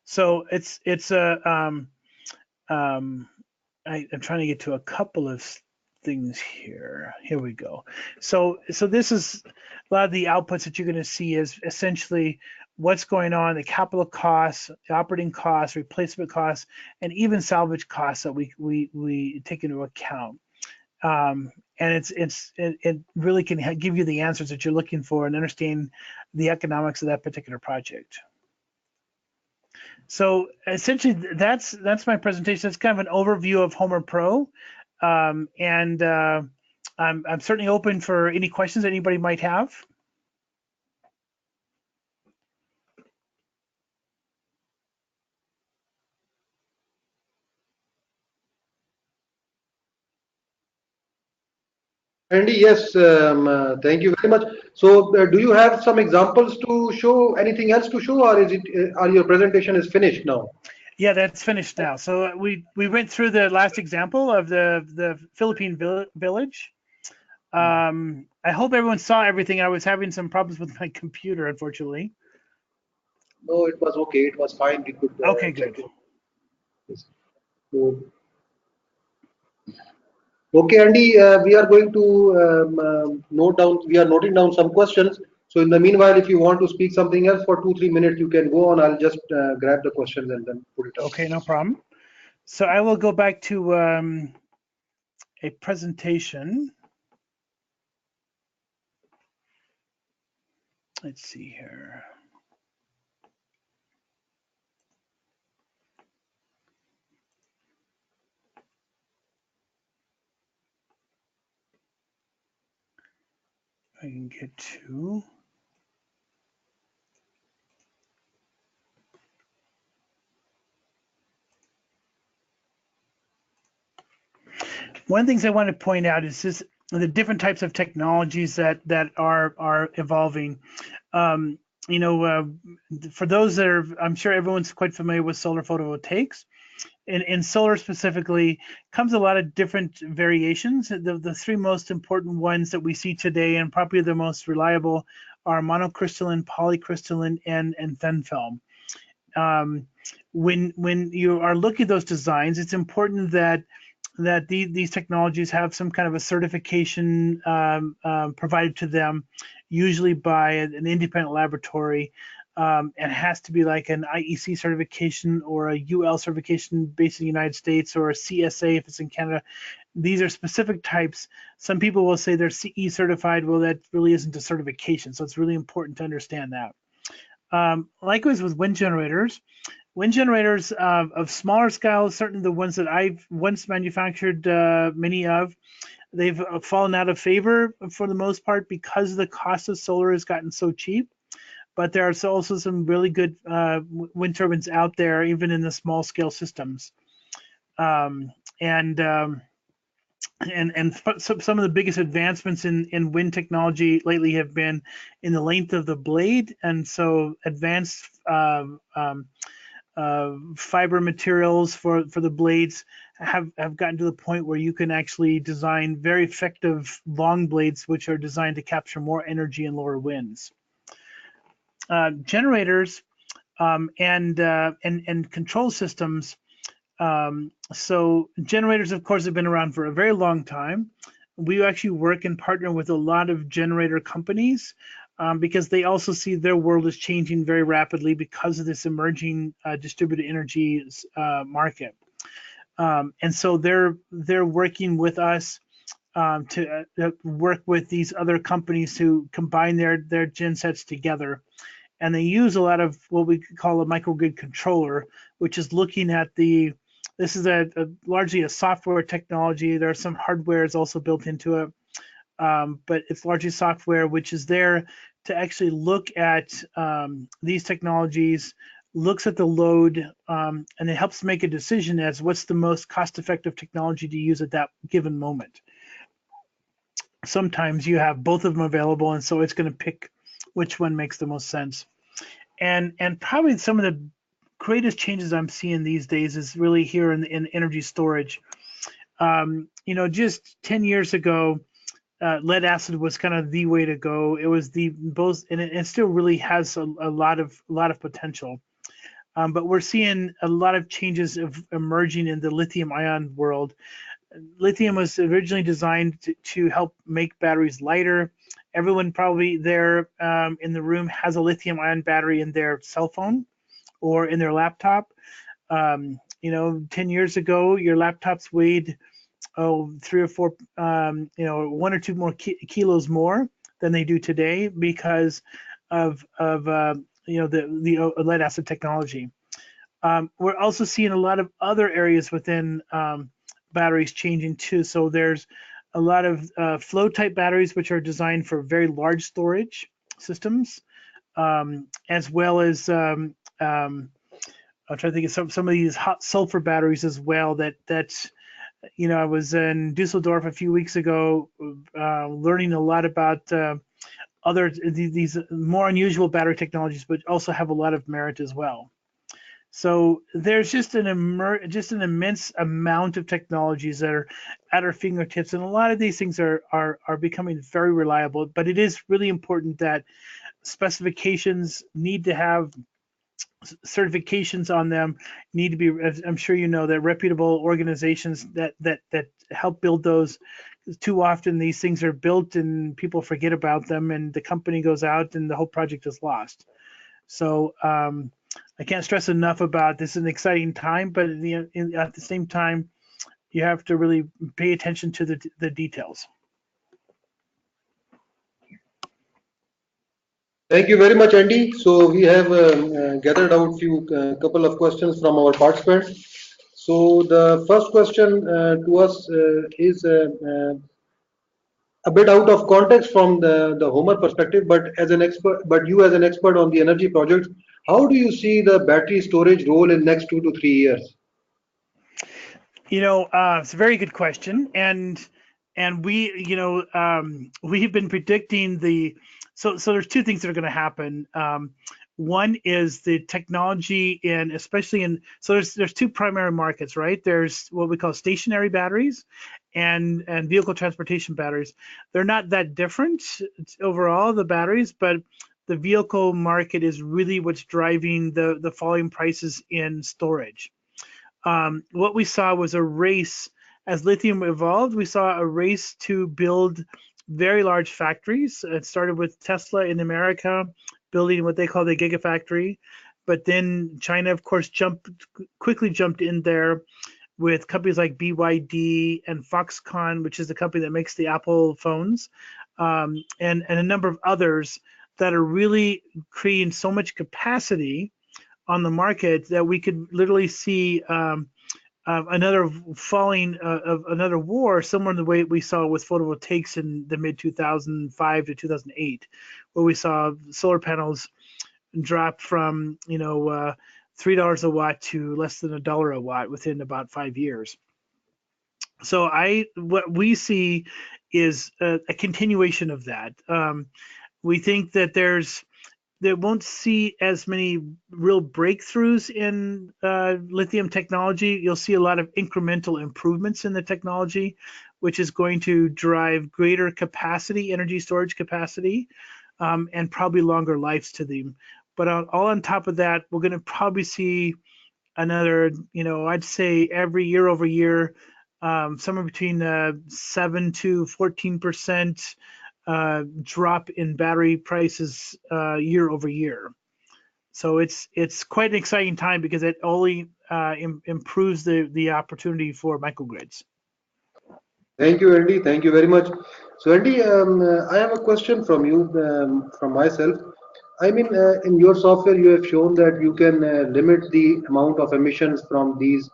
So I'm trying to get to a couple of things here. Here we go. So this is a lot of the outputs that you're going to see is essentially what's going on, the capital costs, the operating costs, replacement costs, and even salvage costs that we take into account. And it really can give you the answers that you're looking for and understand the economics of that particular project. So essentially, that's my presentation. That's kind of an overview of Homer Pro, and I'm certainly open for any questions anybody might have. Andy, yes, thank you very much. So, do you have some examples to show? Anything else to show, or is it? Are your presentation is finished now? Yeah, that's finished now. So we went through the last example of the Philippine village. I hope everyone saw everything. I was having some problems with my computer, unfortunately. No, it was okay. It was fine. We could Okay, check good. it. Yes. So, okay, Andy, we are going to note down. We are noting down some questions. So, in the meanwhile, if you want to speak something else for 2-3 minutes, you can go on. I'll just grab the questions and then put it up. Okay, no problem. So I will go back to a presentation. Let's see here. I can get to. One of the things I want to point out is just the different types of technologies that are evolving. You know, for those that are, I'm sure everyone's quite familiar with solar photovoltaics. In solar specifically, comes a lot of different variations. The three most important ones that we see today, and probably the most reliable, are monocrystalline, polycrystalline, and thin film. When you are looking at those designs, it's important that these technologies have some kind of a certification provided to them, usually by an independent laboratory. It has to be like an IEC certification or a UL certification based in the United States, or a CSA if it's in Canada. These are specific types. Some people will say they're CE certified. Well, that really isn't a certification, so it's really important to understand that. Likewise with wind generators. Wind generators of smaller scale, certainly the ones that I've once manufactured many of, they've fallen out of favor for the most part because the cost of solar has gotten so cheap. But there are also some really good wind turbines out there, even in the small scale systems. And some of the biggest advancements in wind technology lately have been in the length of the blade, and so advanced fiber materials for the blades have gotten to the point where you can actually design very effective long blades which are designed to capture more energy in lower winds. Generators and control systems. So generators, of course, have been around for a very long time. We actually work and partner with a lot of generator companies because they also see their world is changing very rapidly because of this emerging distributed energy market. And so they're working with us to work with these other companies to combine their gen sets together. And they use a lot of what we call a microgrid controller, which is looking at this is largely a software technology. There are some hardware is also built into it, but it's largely software, which is there to actually look at these technologies, looks at the load, and it helps make a decision as what's the most cost-effective technology to use at that given moment. Sometimes you have both of them available, and so it's going to pick which one makes the most sense. And probably some of the greatest changes I'm seeing these days is really here in energy storage. You know, just 10 years ago, lead acid was kind of the way to go. It was the both, and it still really has a lot of potential. But we're seeing a lot of changes emerging in the lithium ion world. lithium was originally designed to help make batteries lighter. Everyone probably there in the room has a lithium-ion battery in their cell phone or in their laptop. 10 years ago, your laptops weighed 3 or 4, 1 or 2 more kilos more than they do today because of the lead acid technology. We're also seeing a lot of other areas within batteries changing too. So there's a lot of flow type batteries, which are designed for very large storage systems, as well as I'm trying to think of some of these hot sulfur batteries as well. I was in Dusseldorf a few weeks ago, learning a lot about these more unusual battery technologies, but also have a lot of merit as well. So there's just an immense amount of technologies that are at our fingertips, and a lot of these things are becoming very reliable. But it is really important that specifications need to have certifications on them, need to be, I'm sure you know, that reputable organizations that help build those. Too often these things are built and people forget about them, and the company goes out and the whole project is lost. So I can't stress enough about this is an exciting time, but at the same time, you have to really pay attention to the details. Thank you very much, Andy. So we have gathered out few couple of questions from our participants. So the first question to us is a bit out of context from the Homer perspective, but you as an expert on the energy projects, how do you see the battery storage role in next 2 to 3 years? It's a very good question, and we've been predicting so there's two things that are going to happen. One is the technology, and especially so there's two primary markets, right? There's what we call stationary batteries and vehicle transportation batteries. They're not that different overall, the batteries, but the vehicle market is really what's driving the falling prices in storage. What we saw was a race as lithium evolved. We saw a race to build very large factories. It started with Tesla in America building what they call the Gigafactory, but then China, of course, quickly jumped in there with companies like BYD and Foxconn, which is the company that makes the Apple phones, and a number of others that are really creating so much capacity on the market that we could literally see another falling of another war, similar to the way we saw with photovoltaics in the mid 2005 to 2008, where we saw solar panels drop from $3 a watt to less than $1 a watt within about 5 years. So what we see is a continuation of that. We think that they won't see as many real breakthroughs in lithium technology. You'll see a lot of incremental improvements in the technology, which is going to drive greater capacity, energy storage capacity, and probably longer lives to them. But all on top of that, we're going to probably see another, I'd say every year over year, somewhere between 7 to 14% drop in battery prices year over year. So it's quite an exciting time because it only improves the opportunity for microgrids. Thank you, Andy. Thank you very much. So, Andy, I have a question from you, from myself. I mean, in your software, you have shown that you can limit the amount of emissions from these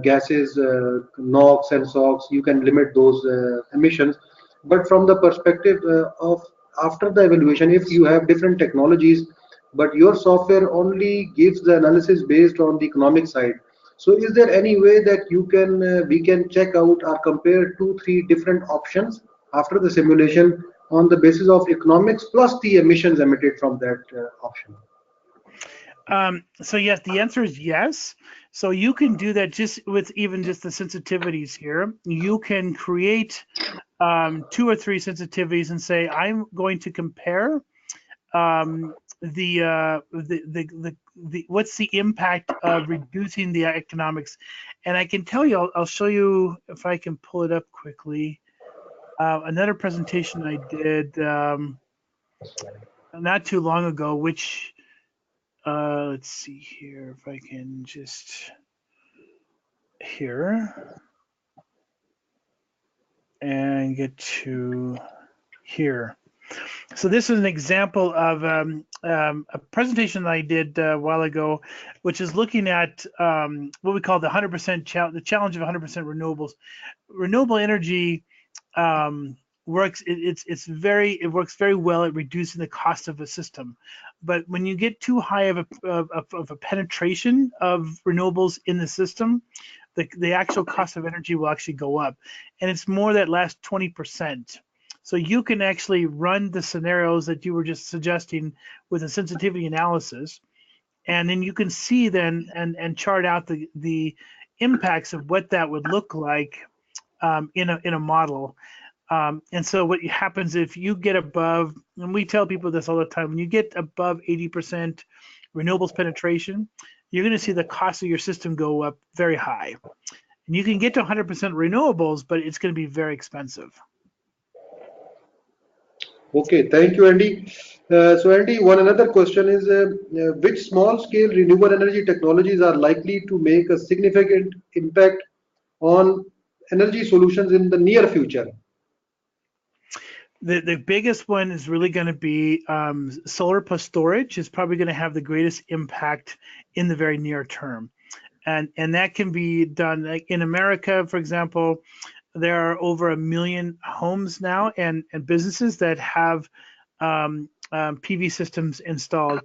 gases, NOx and SOx. You can limit those emissions. But from the perspective of after the evaluation, if you have different technologies, but your software only gives the analysis based on the economic side. So is there any way that we can check out or compare 2, 3 different options after the simulation on the basis of economics plus the emissions emitted from that option? So yes, the answer is yes. So you can do that just with even just the sensitivities here. You can create 2 or 3 sensitivities and say, I'm going to compare the what's the impact of reducing the economics. And I can tell you, I'll show you if I can pull it up quickly. Another presentation I did not too long ago, which let's see here if I can just here and get to here. So this is an example of a presentation that I did a while ago, which is looking at what we call the 100% the challenge of 100% renewables. Renewable energy works. It works very well at reducing the cost of a system, but when you get too high of a penetration of renewables in the system, the actual cost of energy will actually go up, and it's more that last 20%. So you can actually run the scenarios that you were just suggesting with a sensitivity analysis, and then you can see then and chart out the impacts of what that would look like in a model. And so what happens if you get above, and we tell people this all the time, when you get above 80% renewables penetration, you're going to see the cost of your system go up very high. And you can get to 100% renewables, but it's going to be very expensive. Okay, thank you, Andy. So, Andy, one another question is which small scale renewable energy technologies are likely to make a significant impact on energy solutions in the near future? The biggest one is really going to be solar plus storage is probably going to have the greatest impact in the very near term. And that can be done like in America, for example. There are over 1 million homes now and businesses that have PV systems installed.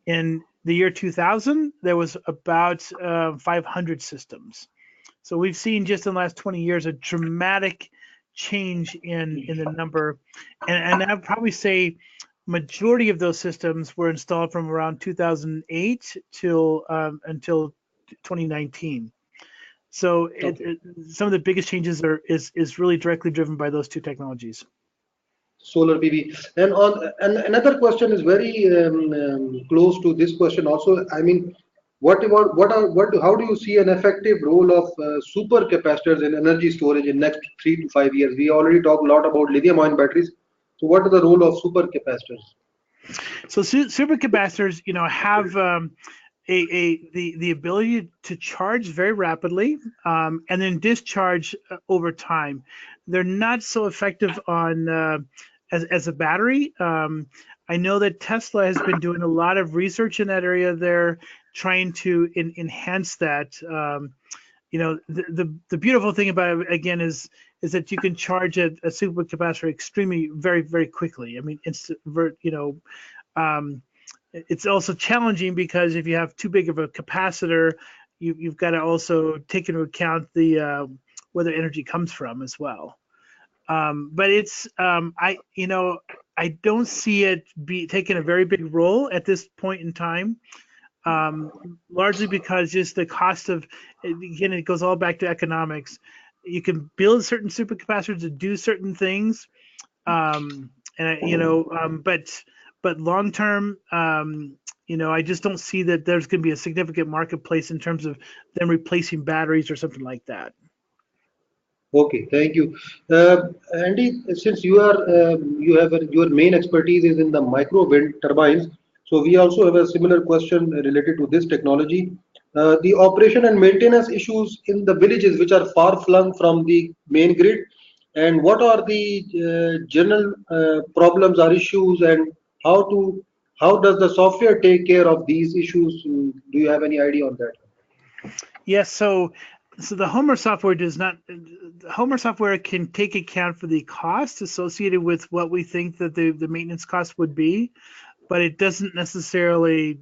In the year 2000, there was about 500 systems. So we've seen just in the last 20 years a dramatic change in the number. And I'd probably say majority of those systems were installed from around 2008 till until 2019. So some of the biggest changes is really directly driven by those two technologies. Solar PV. And another question is very close to this question also. I mean, how do you see an effective role of supercapacitors in energy storage in next 3 to 5 years? We already talked a lot about lithium-ion batteries. So, what is the role of supercapacitors? So supercapacitors, have the ability to charge very rapidly and then discharge over time. They're not so effective on as a battery. I know that Tesla has been doing a lot of research in that area. They're trying to enhance that. The beautiful thing about it again is that you can charge a supercapacitor extremely very, very quickly. I mean, it's also challenging because if you have too big of a capacitor, you've got to also take into account the where the energy comes from as well. But it's I don't see it taking a very big role at this point in time, largely because just the cost of, again, it goes all back to economics. You can build certain supercapacitors to do certain things, but long term, I just don't see that there's going to be a significant marketplace in terms of them replacing batteries or something like that. Okay, thank you, Andy. Since your main expertise is in the micro wind turbines, so we also have a similar question related to this technology. The operation and maintenance issues in the villages which are far flung from the main grid, and what are the general problems or issues, and how does the software take care of these issues? Do you have any idea on that? Yes, so the Homer software does not. Homer software can take account for the cost associated with what we think that the maintenance cost would be, but it doesn't necessarily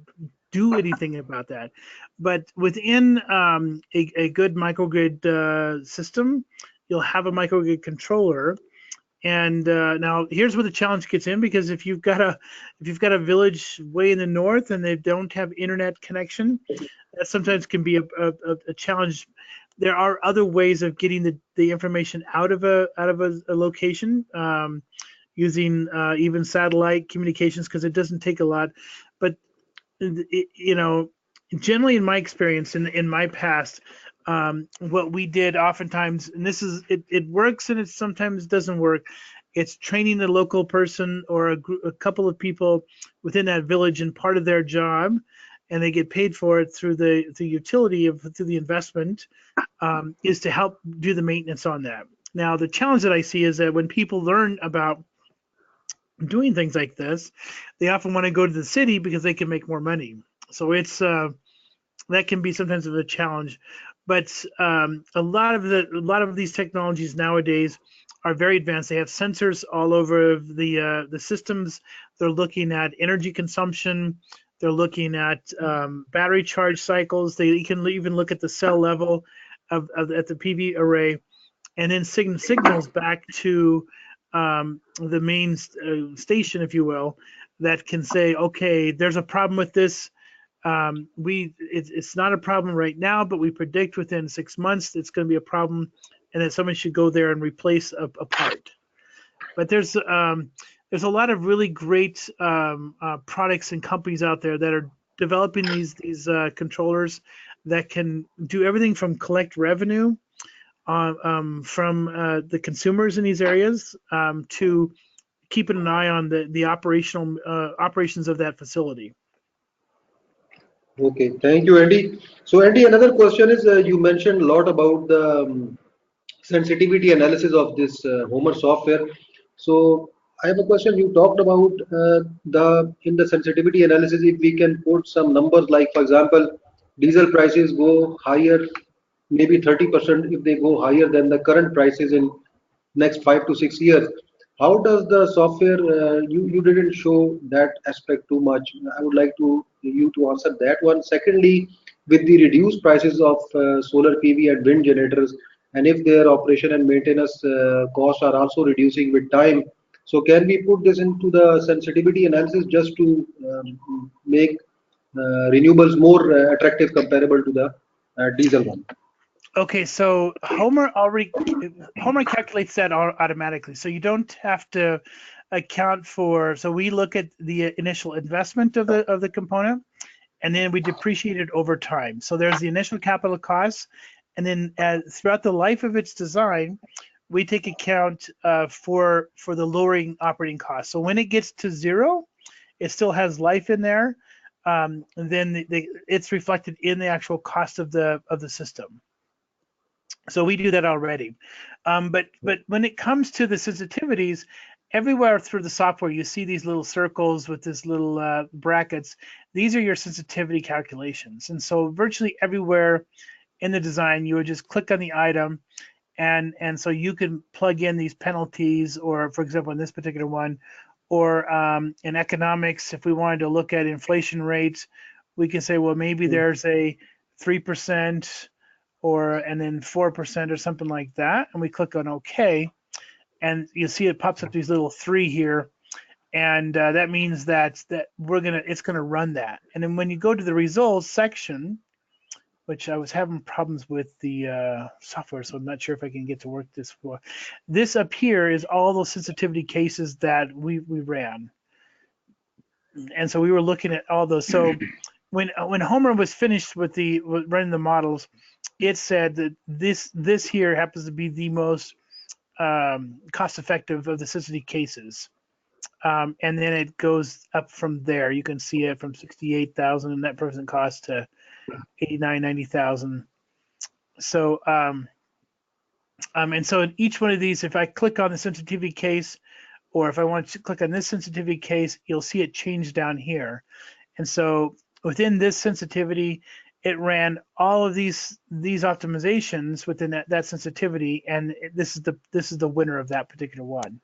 do anything about that. But within a good microgrid system, you'll have a microgrid controller. And now here's where the challenge gets in, because if you've got a village way in the north and they don't have internet connection, that sometimes can be a challenge. There are other ways of getting the information out of a location using even satellite communications, because it doesn't take a lot. But generally in my experience, in my past, what we did oftentimes, and this is it works and it sometimes doesn't work. It's training the local person or a couple of people within that village and part of their job, and they get paid for it through the utility of through the investment, is to help do the maintenance on that. Now, the challenge that I see is that when people learn about doing things like this, they often want to go to the city because they can make more money. So it's that can be sometimes of a challenge. But a lot of these technologies nowadays are very advanced. They have sensors all over the systems. They're looking at energy consumption. They're looking at battery charge cycles. They can even look at the cell level at the PV array, and then signals back to the main station, if you will, that can say, okay, there's a problem with this. It's not a problem right now, but we predict within 6 months it's going to be a problem, and that someone should go there and replace a part. But there's a lot of really great products and companies out there that are developing these controllers that can do everything from collect revenue from the consumers in these areas to keeping an eye on the operational operations of that facility. Okay, thank you, Andy. So, Andy, another question is you mentioned a lot about the sensitivity analysis of this Homer software. So, I have a question. You talked about the in the sensitivity analysis, if we can put some numbers, like for example, diesel prices go higher, maybe 30% if they go higher than the current prices in next 5 to 6 years. How does the software? You didn't show that aspect too much. I would like to you to answer that one. Secondly, with the reduced prices of solar PV and wind generators, and if their operation and maintenance costs are also reducing with time, so can we put this into the sensitivity analysis just to make renewables more attractive comparable to the diesel one? Okay, so Homer calculates that automatically, so you don't have to account for. So we look at the initial investment of the component, and then we depreciate it over time. So there's the initial capital costs, and then throughout the life of its design, we take account for the lowering operating costs. So when it gets to zero, it still has life in there. Then it's reflected in the actual cost of the system. So we do that already. But when it comes to the sensitivities, everywhere through the software, you see these little circles with this little brackets. These are your sensitivity calculations. And so virtually everywhere in the design, you would just click on the item, and so you can plug in these penalties, or for example, in this particular one, or in economics, if we wanted to look at inflation rates, we can say, well, maybe there's a 3% and then 4% or something like that, and we click on OK, and you see it pops up these little 3 here, and that means that it's gonna run that. And then when you go to the results section, which I was having problems with the software, so I'm not sure if I can get to work this for. This up here is all those sensitivity cases that we ran, and so we were looking at all those. So when Homer was finished with running the models, it said that this here happens to be the most cost effective of the sensitivity cases. And then it goes up from there. You can see it from 68,000 in net present cost to 89, 90,000. So and so in each one of these, if I click on the sensitivity case, or if I want to click on this sensitivity case, you'll see it change down here. And so within this sensitivity, it ran all of these optimizations within that sensitivity, and this is the winner of that particular one.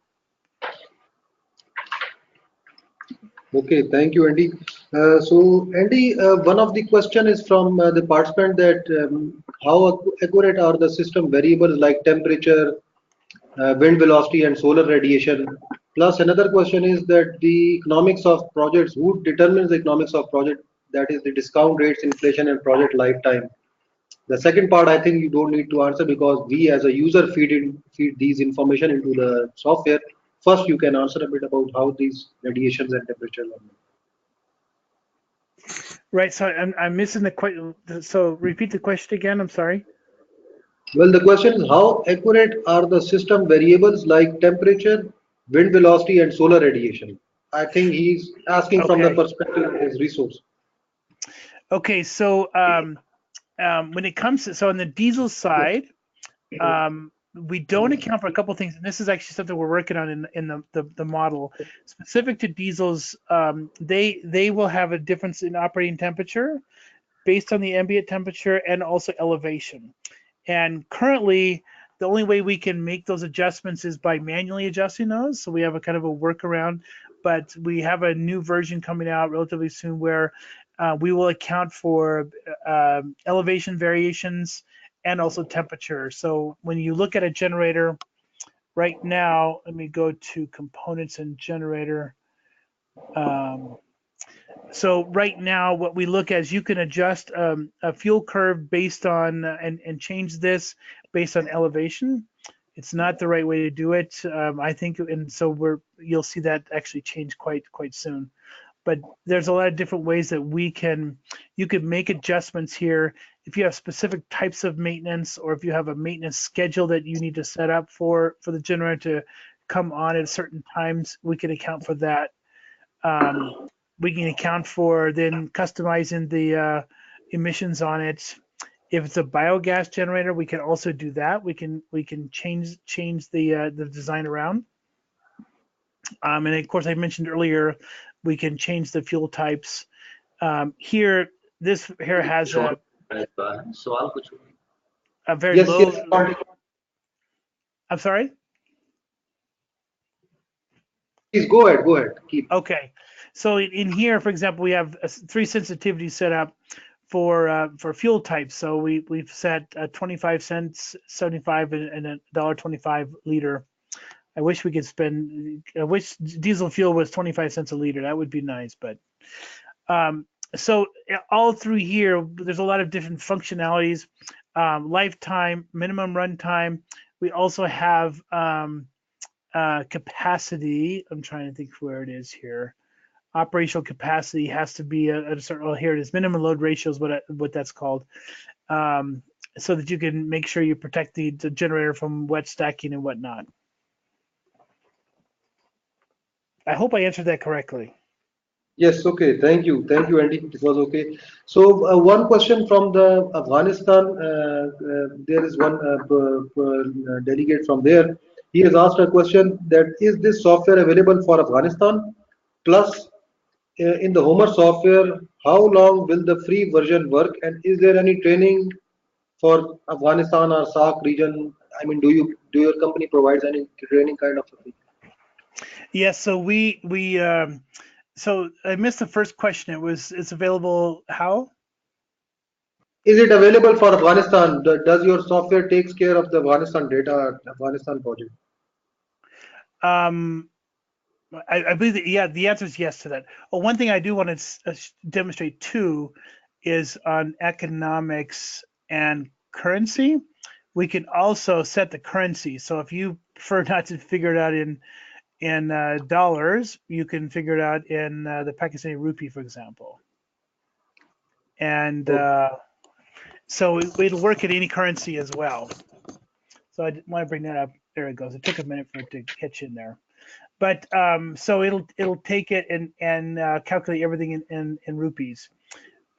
Okay, thank you, Andy. So, Andy, one of the question is from the participant that how accurate are the system variables like temperature, wind velocity, and solar radiation? Plus, another question is that the economics of projects, who determines the economics of project? That is the discount rates, inflation, and project lifetime. The second part, I think you don't need to answer because we as a user feed these information into the software. First, you can answer a bit about how these radiations and temperature are. Right. So I'm missing the question. So repeat the question again. I'm sorry. Well, the question is how accurate are the system variables like temperature, wind velocity, and solar radiation? I think he's asking from the Okay. perspective of his resource. Okay. So when it comes to, so on the diesel side, we don't account for a couple things, and this is actually something we're working on in the model specific to diesels. They will have a difference in operating temperature based on the ambient temperature and also elevation. And currently, the only way we can make those adjustments is by manually adjusting those. So we have a kind of a workaround, but we have a new version coming out relatively soon where we will account for elevation variations and also temperature. So when you look at a generator right now, let me go to components and generator. Um, so right now, what we look at is you can adjust a fuel curve based on and change this based on elevation. It's not the right way to do it, I think, and so you'll see that actually change quite soon. But there's a lot of different ways that you could make adjustments here. If you have specific types of maintenance, or if you have a maintenance schedule that you need to set up for the generator to come on at certain times, we can account for that. Um, we can account for then customizing the emissions on it. If it's a biogas generator, we can also do that. We can change the design around. And of course, I mentioned earlier, we can change the fuel types. Here, this here has a very Yes, yes, low. I'm sorry. please go ahead, go ahead. Keep. Okay, so in here, for example, we have three sensitivities set up for fuel types. So we've set 25 cents, 75, and a $1.25 liter. I wish we could spend. I wish diesel fuel was 25 cents a liter. That would be nice. But so all through here, there's a lot of different functionalities. Lifetime, minimum runtime. We also have capacity. I'm trying to think where it is here. Operational capacity has to be at a certain. Oh, here it is. Minimum load ratio is what that's called. So that you can make sure you protect the generator from wet stacking and whatnot. I hope I answered that correctly. Yes, okay. Thank you, Andy. It was okay. So, one question from the Afghanistan. There is one delegate from there. He has asked a question that is this software available for Afghanistan? Plus, in the Homer software, how long will the free version work? And is there any training for Afghanistan or SAARC region? I mean, do your company provides any training kind of a thing? Yes, so we so I missed the first question. It's available how? Is it available for Afghanistan? Does your software takes care of the Afghanistan data, Afghanistan project? Um, I believe that, yeah, the answer is yes to that. Well, one thing I do want to demonstrate too is on economics and currency. We can also set the currency. So if you prefer not to figure it out in dollars, you can figure it out in the Pakistani rupee, for example. And Okay. so it'll work in any currency as well. So I want to bring that up. There it goes. It took a minute for it to catch in there. But so it'll take it and calculate everything in rupees.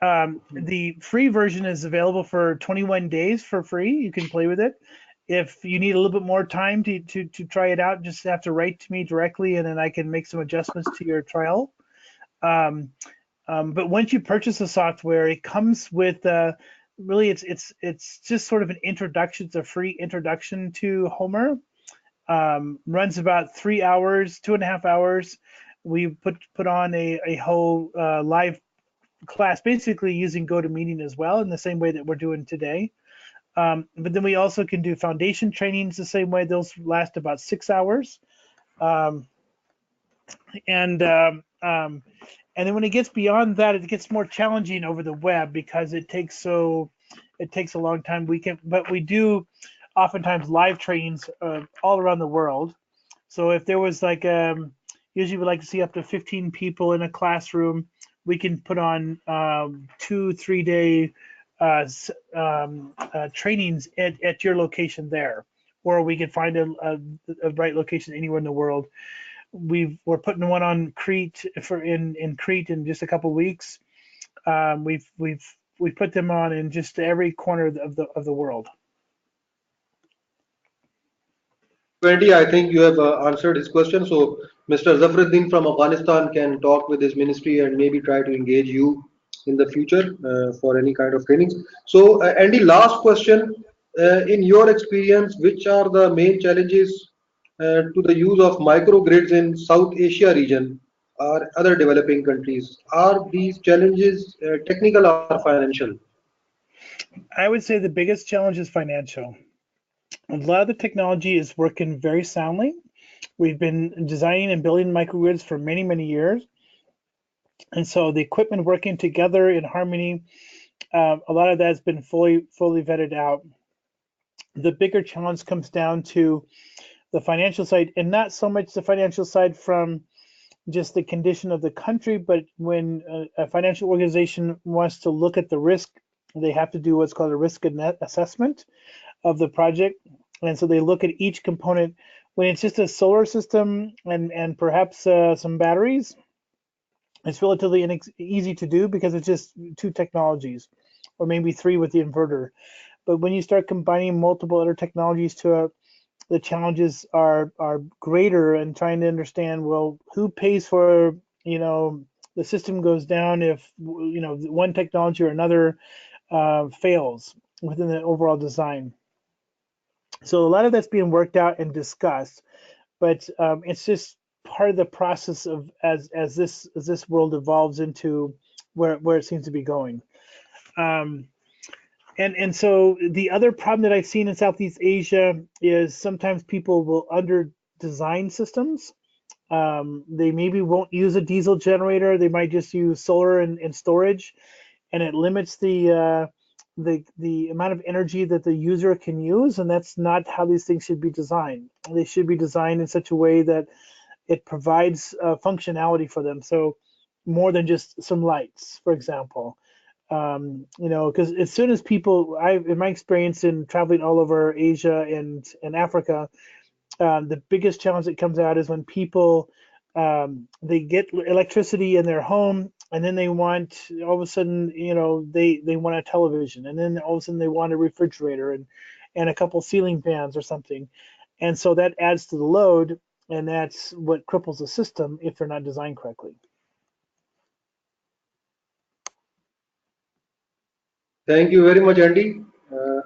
The free version is available for 21 days for free. You can play with it. If you need a little bit more time to try it out, just have to write to me directly, and then I can make some adjustments to your trial. Um, but once you purchase the software, it comes with really it's just sort of an introduction. It's a free introduction to Homer. Runs about 3 hours, 2.5 hours. We put on a whole live class, basically using GoToMeeting as well, in the same way that we're doing today. But then we also can do foundation trainings the same way. Those last about 6 hours. Um, and and then when it gets beyond that, it gets more challenging over the web because it takes a long time. But we do oftentimes live trainings all around the world. So if there was like usually we like to see up to 15 people in a classroom we can put on 2-3 day trainings at your location there, or we can find a right location anywhere in the world. We're putting one on Crete in Crete in just a couple weeks. We've put them on in just every corner of the world. Thank you, Andy. I think you have answered his question. So, Mr. Zafruddin from Afghanistan can talk with his ministry and maybe try to engage you in the future for any kind of trainings. So, Andy, last question. In your experience, which are the main challenges to the use of microgrids in South Asia region or other developing countries? Are these challenges technical or financial? I would say the biggest challenge is financial. A lot of the technology is working very soundly. We've been designing and building microgrids for many years, and so the equipment working together in harmony, a lot of that has been fully vetted out. The bigger challenge comes down to the financial side, and not so much the financial side from just the condition of the country, but when a financial organization wants to look at the risk, they have to do what's called a risk assessment of the project. And so they look at each component. When it's just a solar system and perhaps some batteries, it's relatively easy to do because it's just two technologies, or maybe three with the inverter. But when you start combining multiple other technologies to the challenges are greater, and trying to understand, well, who pays for, the system goes down if, one technology or another fails within the overall design. So a lot of that's being worked out and discussed, but it's just part of the process of as this world evolves into where it seems to be going. And so the other problem that I've seen in Southeast Asia is sometimes people will under design systems. They maybe won't use a diesel generator. They might just use solar and storage, and it limits the amount of energy that the user can use. And that's not how these things should be designed. They should be designed in such a way that it provides functionality for them. So more than just some lights, for example. Because as soon as people, in my experience in traveling all over Asia and Africa, the biggest challenge that comes out is when people they get electricity in their home, and then they want, all of a sudden, they want a television, and then all of a sudden they want a refrigerator and a couple ceiling fans or something, and so that adds to the load, and that's what cripples the system if they're not designed correctly. Thank you very much, Andy. Uh,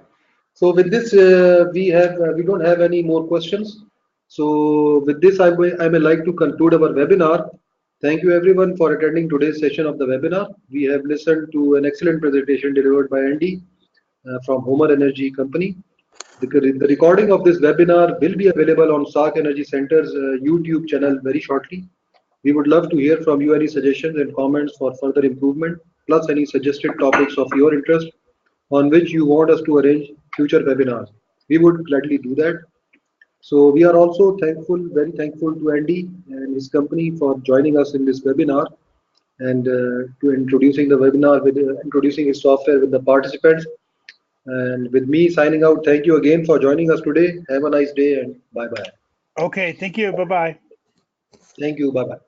so with this, we don't have any more questions. So with this, I may like to conclude our webinar. Thank you everyone for attending today's session of the webinar. We have listened to an excellent presentation delivered by Andy from Homer Energy Company. The recording of this webinar will be available on SAARC Energy Center's YouTube channel very shortly. We would love to hear from you any suggestions and comments for further improvement, plus any suggested topics of your interest on which you want us to arrange future webinars. We would gladly do that. So we are also thankful, very thankful to Andy and his company for joining us in this webinar and to introducing the webinar with introducing his software with the participants. And with me signing out, thank you again for joining us today. Have a nice day and bye bye. Okay, thank you. Bye-bye. Thank you. Bye bye.